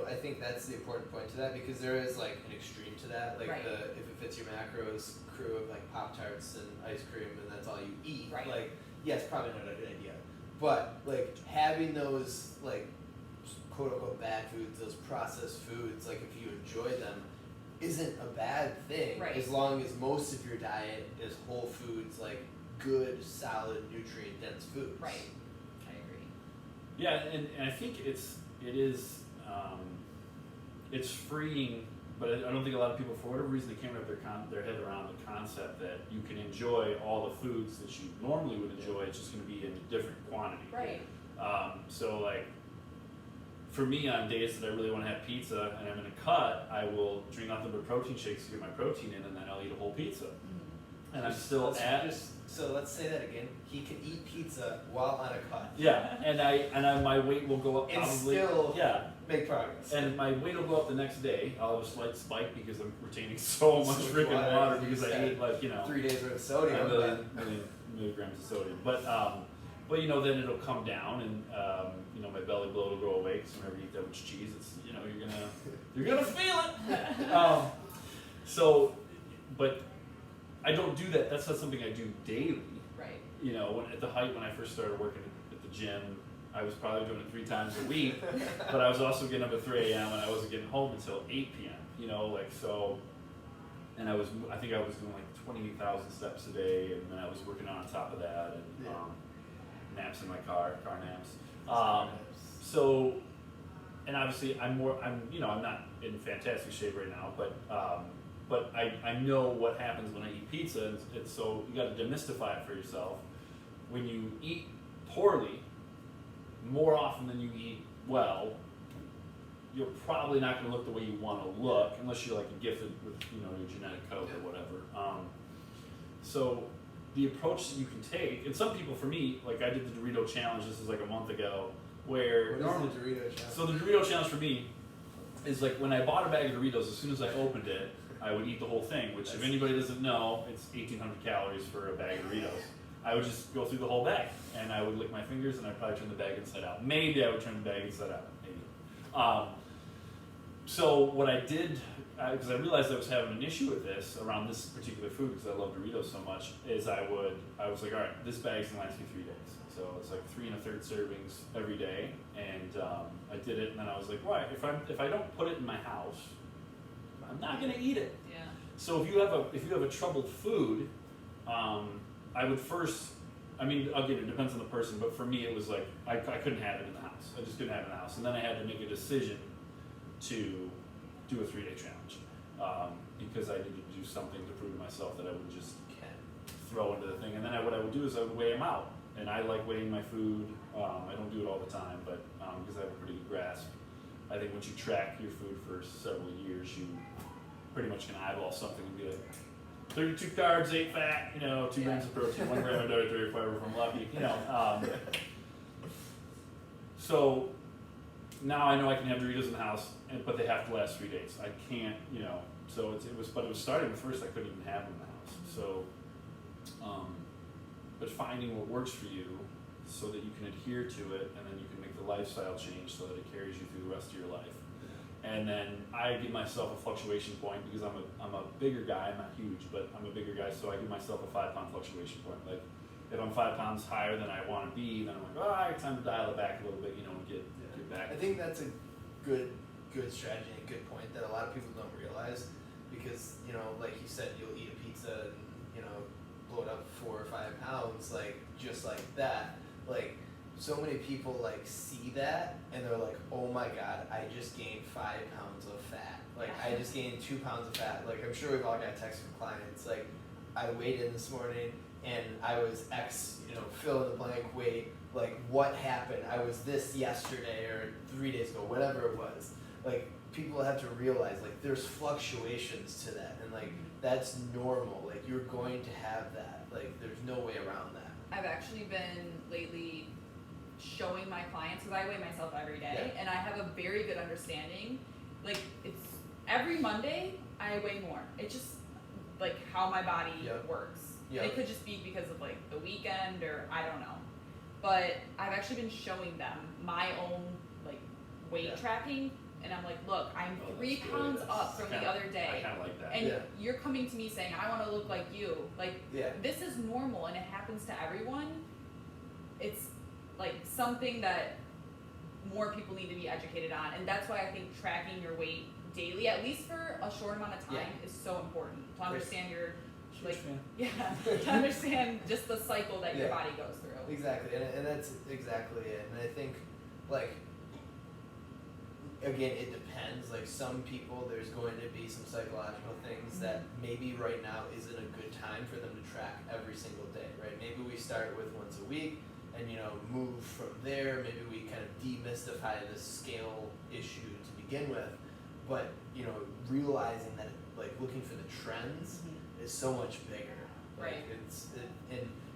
I think that's the important point to that, because there is like an extreme to that. Like Right. if it fits your macros crew of like Pop-Tarts and ice cream and that's all you eat, Right. like, yeah, it's probably not a good idea. But like having those like quote unquote bad foods, those processed foods, like if you enjoy them, isn't a bad thing, Right. as long as most of your diet is whole foods, like good, solid, nutrient dense foods. right, I agree. Yeah, and I think it is it's freeing, but I don't think a lot of people, for whatever reason, they can't wrap their head around the concept that you can enjoy all the foods that you normally would enjoy. It's just going to be in a different quantity. Right. So like, for me, on days that I really want to have pizza and I'm in a cut, I will drink nothing but protein shakes to get my protein in, and then I'll eat a whole pizza. Mm-hmm. And I'm still So let's say that again. He can eat pizza while on a cut. yeah, and my weight will go up And probably. still Yeah. make progress. And my weight will go up the next day. I'll have a slight spike because I'm retaining so much So much freaking water, water you because I said. ate 3 days worth of a sodium. million milligrams of sodium. But then it'll come down, and my belly bloat will go away because whenever you eat that much cheese, it's you're gonna feel it. But I don't do that. That's not something I do daily. Right. At the height when I first started working at the gym, I was probably doing it 3 times a week, but I was also getting up at 3 a.m. and I wasn't getting home until 8 p.m. And I think I was doing like 20,000 steps a day, and then I was working on top of that, and naps in my car naps. And obviously I'm not in fantastic shape right now, but I know what happens when I eat pizza, and so you got to demystify it for yourself. When you eat poorly, more often than you eat well, you're probably not going to look the way you want to look, unless you're like gifted with your genetic code or whatever. So the approach that you can take, and some people, for me, like I did the Dorito challenge. This is like a month ago, where What is the Dorito challenge? so the Dorito challenge for me is like when I bought a bag of Doritos, as soon as I opened it, I would eat the whole thing, which if anybody doesn't know, it's 1,800 calories for a bag of Doritos. I would just go through the whole bag, and I would lick my fingers, and I'd probably turn the bag inside out. Maybe I would turn the bag inside out, maybe. So what I did, because I realized I was having an issue with this around this particular food, because I love Doritos so much, is I was like, all right, this bag's gonna last me 3 days. So it's like 3 1/3 servings every day, and I did it, and then I was like, why? If I don't put it in my house, I'm not gonna eat it. Yeah. So if you have a troubled food, I would first. I mean, again, it depends on the person, but for me, it was like I couldn't have it in the house. I just couldn't have it in the house, and then I had to make a decision to do a 3-day challenge because I needed to do something to prove to myself that I would just throw into the thing. And then what I would do is I would weigh them out, and I like weighing my food. I don't do it all the time, but because I have a pretty good grasp, I think once you track your food for several years, you pretty much can eyeball something and be like, 32 carbs, 8 fat, 2 grams of protein, 1 gram of dietary fiber if I'm lucky, So now I know I can have Doritos in the house, but they have to last 3 days. I can't, so but it was starting with first I couldn't even have them in the house. So, but finding what works for you so that you can adhere to it, and then you can make the lifestyle change so that it carries you through the rest of your life. And then I give myself a fluctuation point because I'm a bigger guy. I'm not huge, but I'm a bigger guy, so I give myself a 5-pound fluctuation point. Like if I'm 5 pounds higher than I want to be, then I'm like, it's time to dial it back a little bit, and get back. I think that's a good strategy and a good point that a lot of people don't realize because like you said, you'll eat a pizza and blow it up 4 or 5 pounds just like that. Like so many people see that and they're like, oh my god, I just gained 5 pounds of fat. Like I just gained 2 pounds of fat. Like I'm sure we've all got texts from clients like, I weighed in this morning and I was X, fill in the blank weight. Like what happened? I was this yesterday or 3 days ago, whatever it was. Like people have to realize there's fluctuations to that, and that's normal. Like you're going to have that. Like there's no way around that. I've actually been lately showing my clients, because I weigh myself every day, and I have a very good understanding. Like it's every Monday I weigh more. It's just how my body works. It could just be because of the weekend or I don't know. But I've actually been showing them my own weight tracking, and I'm like, look, I'm 3 pounds up from the other day. I kind of like that. And you're coming to me saying, I want to look like you. This is normal, and it happens to everyone. It's something that more people need to be educated on, and that's why I think tracking your weight daily, at least for a short amount of time, is so important to understand your to understand just the cycle that your body goes through. Exactly, and that's exactly it. And I think again, it depends. Some people, there's going to be some psychological things that maybe right now isn't a good time for them to track every single day, right? Maybe we start with once a week and move from there. Maybe we kind of demystify the scale issue to begin with, but realizing that looking for the trends is so much bigger. Right.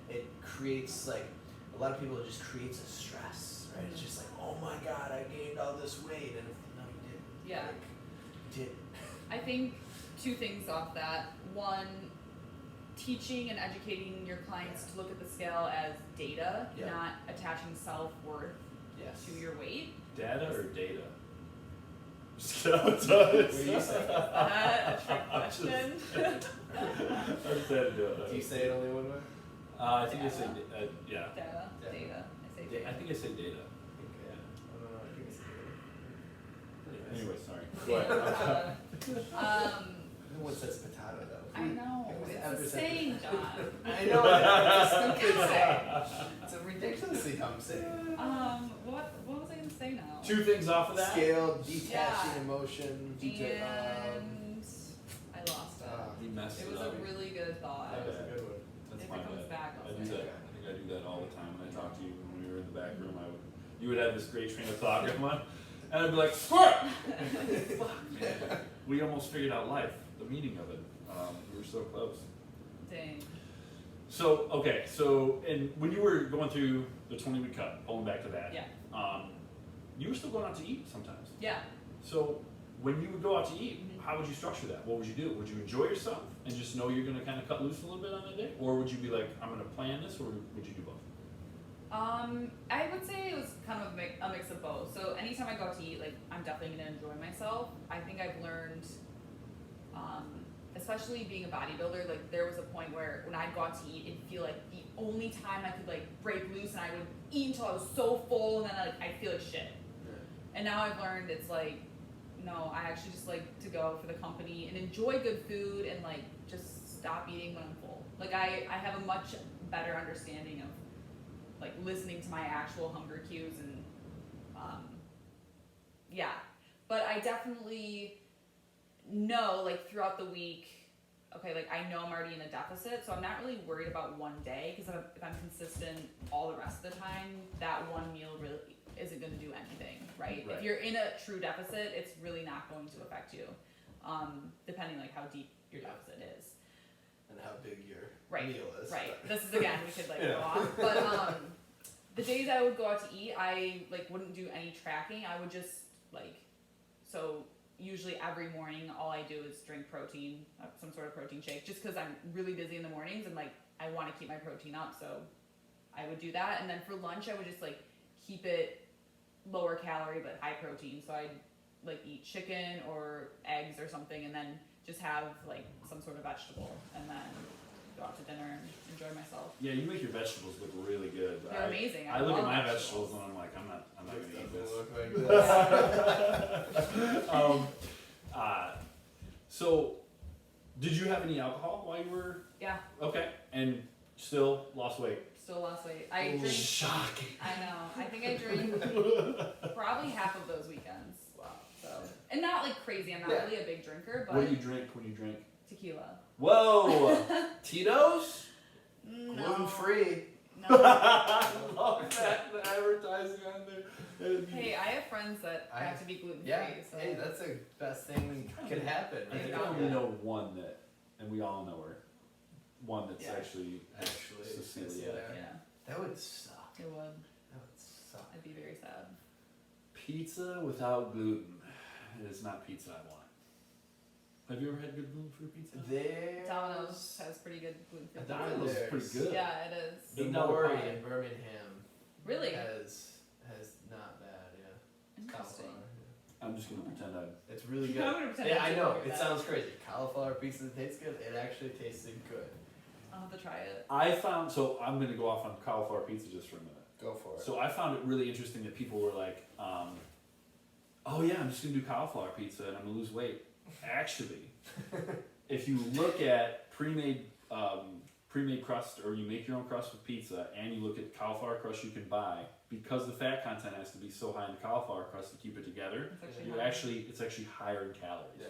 It creates a lot of people, it just creates a stress, right? It's just oh my god, I gained all this weight, and no, you didn't. Yeah. You didn't. I think 2 things off that. One, teaching and educating your clients to look at the scale as data, not attaching self-worth to your weight. Data or data? Just What do you say? A trick question. I just had to do it. Do you say it only one way? I think I say Data. I say data. I think I say data. Yeah. I don't know. I think it's Anyway, sorry. No one says potato though. I know. It's a saying, John. I know. It's a stupid saying. It's a ridiculously dumb saying. What was I gonna say now? 2 things off of that. Scale, detaching emotion. And I lost it. You messed It it was up. a really good thought. That was a good one. That's If my it comes bad. back, I I'll do say that. it. I think I do that all the time when I talk to you when we were in the back room. You would have this great train of thought come on, and I'd be like, "Fuck, man, we almost figured out life, the meaning of it. We were so close." Dang. So and when you were going through the 20-week cut, pulling back to that, you were still going out to eat sometimes. Yeah. So when you would go out to eat, how would you structure that? What would you do? Would you enjoy yourself and just know you're going to kind of cut loose a little bit on that day? Or would you be like, I'm going to plan this, or would you do both? I would say it was kind of a mix of both. So anytime I go out to eat, like I'm definitely gonna enjoy myself. I think I've learned, especially being a bodybuilder, like there was a point where when I'd go out to eat, it'd feel like the only time I could like break loose, and I would eat until I was so full, and then I'd feel like shit. Yeah. And now I've learned it's like, no, I actually just like to go for the company and enjoy good food and like just stop eating when I'm full. Like I have a much better understanding of like listening to my actual hunger cues and yeah. But I definitely know like throughout the week, okay, like I know I'm already in a deficit, so I'm not really worried about one day, because if I'm consistent all the rest of the time, that one meal really isn't going to do anything, right? Right. If you're in a true deficit, it's really not going to affect you, depending like how deep your deficit is. And how big your Right, meal is. right. This is again, we could like Yeah. go off, but the days I would go out to eat, I like wouldn't do any tracking. I would just like, so usually every morning, all I do is drink protein, some sort of protein shake, just because I'm really busy in the mornings and like I want to keep my protein up, so I would do that. And then for lunch, I would just like keep it lower calorie but high protein. So I'd like eat chicken or eggs or something, and then just have like some sort of vegetable, and then go out to dinner and enjoy myself. Yeah, you make your vegetables look really good. They're amazing. I look love at my vegetables and I'm like, I'm not gonna eat this. Look like this. So, did you have any alcohol while you were? Yeah, Okay, and still lost weight. still lost weight. I drink. Shocking. I know. I think I drink probably half of those weekends. Wow. So, and not like crazy. I'm not Yeah. really a big drinker, but What do you drink when you drink? tequila. Whoa! Tito's? No. Gluten free. No. I love that, the advertising on there. Hey, I have friends that have to be gluten free. Yeah. So. Hey, that's the best thing that could happen. I There think you I go. only know one that, and we all know her. One that's Yeah. actually Cecilia. Yeah, That would suck. it would. That would suck. I'd be very sad. Pizza without gluten. It is not pizza I want. Have you ever had good gluten-free pizza? Domino's has pretty good gluten free. Domino's is pretty good. Yeah, it is. The $8 Maury pie. in Birmingham Really has not bad. Yeah. interesting. Cauliflower. I'm just gonna pretend I. It's really good. I'm gonna pretend Yeah, I I didn't know. hear It that. sounds crazy. Cauliflower pizza tastes good. It actually tasted good. I'll have to try it. I found, so I'm gonna go off on cauliflower pizza just for a minute. Go for it. So I found it really interesting that people were like, oh yeah, I'm just gonna do cauliflower pizza and I'm gonna lose weight. Actually, if you look at pre-made crust, or you make your own crust with pizza, and you look at cauliflower crust you can buy, because the fat content has to be so high in the cauliflower crust to keep it together, It's it's actually higher in calories. Yeah.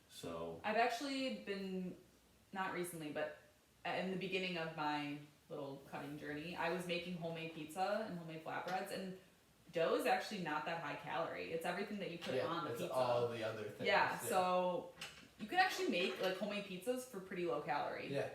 So I've actually been, not recently, but in the beginning of my little cutting journey, I was making homemade pizza and homemade flatbreads, and dough is actually not that high calorie. It's everything that you put on the it's pizza. all the other things. Yeah, so you could actually make like homemade pizzas for pretty low calorie. Yeah.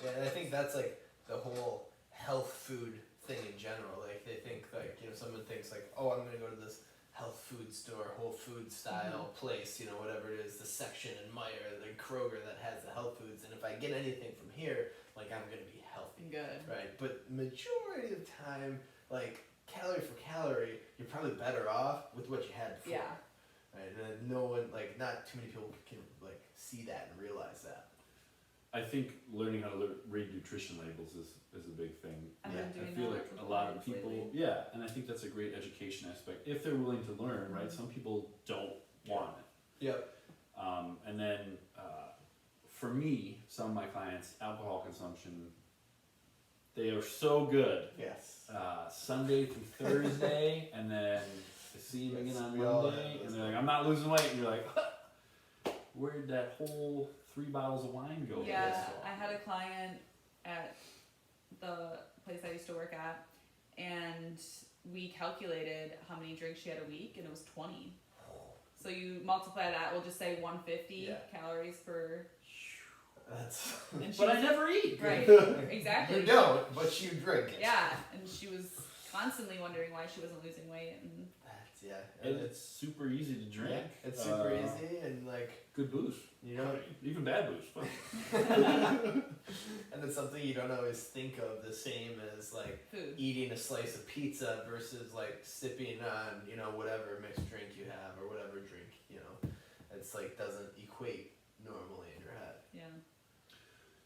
Yeah, and I think that's like the whole health food thing in general. Like they think like, you know, someone thinks like, oh, I'm gonna go to this health food store, whole food style place, you know, whatever it is, the section in Meijer, the Kroger that has the health foods, and if I get anything from here, like I'm gonna be healthy. Good. Right. But majority of the time, like calorie for calorie, you're probably better off with what you had before. Yeah. Right. And no one, like, not too many people can like see that and realize that. I think learning how to read nutrition labels is a big thing. I've Yeah, been I doing feel that like with a lot of clients people, lately. yeah, and I think that's a great education aspect if they're willing to learn, right? Some people don't want it. Yep. And then for me, some of my clients, alcohol consumption, they are so good. Yes. Sunday through Thursday, and then I see them again on We all Monday, have and those they're like, I'm not losing weight, and you're like, where'd that whole 3 bottles of wine go? Yeah, this I had a client at the place I used to work at, and we calculated how many drinks she had a week, and it was 20. So you multiply that, we'll just say 150 Yeah. calories per. That's. And she But was, I never eat. right, exactly. You don't, but you drink it. Yeah, and she was constantly wondering why she wasn't losing weight. And And it's super easy to drink. Yeah, it's super easy and like good booze. you know, Even bad booze. Fun. and it's something you don't always think of the same as like food. eating a slice of pizza versus like sipping on, you know, whatever mixed drink you have or whatever drink, you know. It's like doesn't equate normally in your head. Yeah.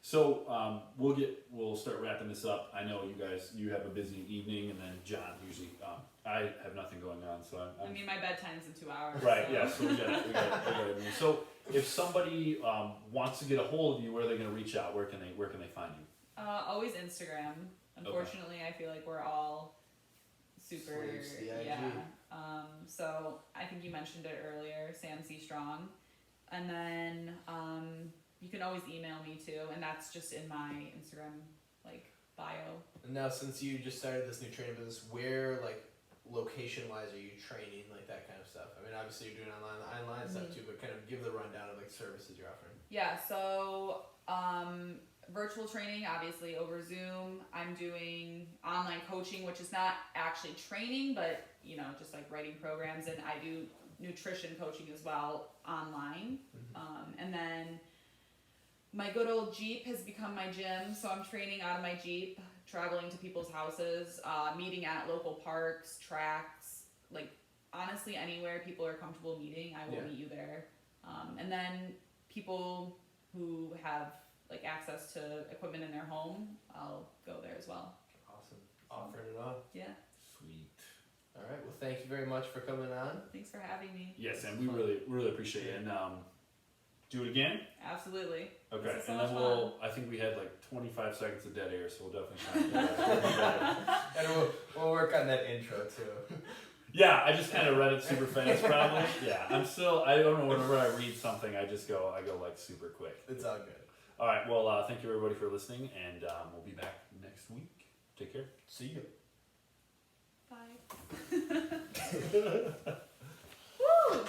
So we'll start wrapping this up. I know you have a busy evening, and then John usually I have nothing going on, so I'm I mean, my bedtime's in 2 hours. right. So. Yeah, so we got. So if somebody wants to get a hold of you, where are they going to reach out? Where can they find you? Always Instagram. Unfortunately, I feel like we're all super Slaves to the IG. yeah. So I think you mentioned it earlier, Sam C Strong, and then you can always email me too, and that's just in my Instagram like bio. And now since you just started this new training business, where like location wise are you training, like that kind of stuff? I mean, obviously you're doing online stuff too, but kind of give the rundown of like services you're offering. Yeah, so virtual training, obviously over Zoom. I'm doing online coaching, which is not actually training, but you know, just like writing programs, and I do nutrition coaching as well online. And then my good old Jeep has become my gym, so I'm training out of my Jeep, traveling to people's houses, meeting at local parks, tracks, like honestly anywhere people are comfortable meeting, I will meet you there. And then people who have like access to equipment in their home, I'll go there as well. Awesome. Offering it all. Yeah. Sweet. All right. Well, thank you very much for coming on. Thanks for having me. Yes, and we really appreciate it. And do it again. Absolutely. Okay, This is so and then much I think we had like 25 seconds of dead air, so we'll definitely try and do that. And we'll work on that intro too. Yeah, I just kind of read it super fast, probably. Yeah, I don't know, whenever I read something, I go like super quick. It's all good. All right, well, thank you everybody for listening, and we'll be back next week. Take care. See you. Bye. Woo!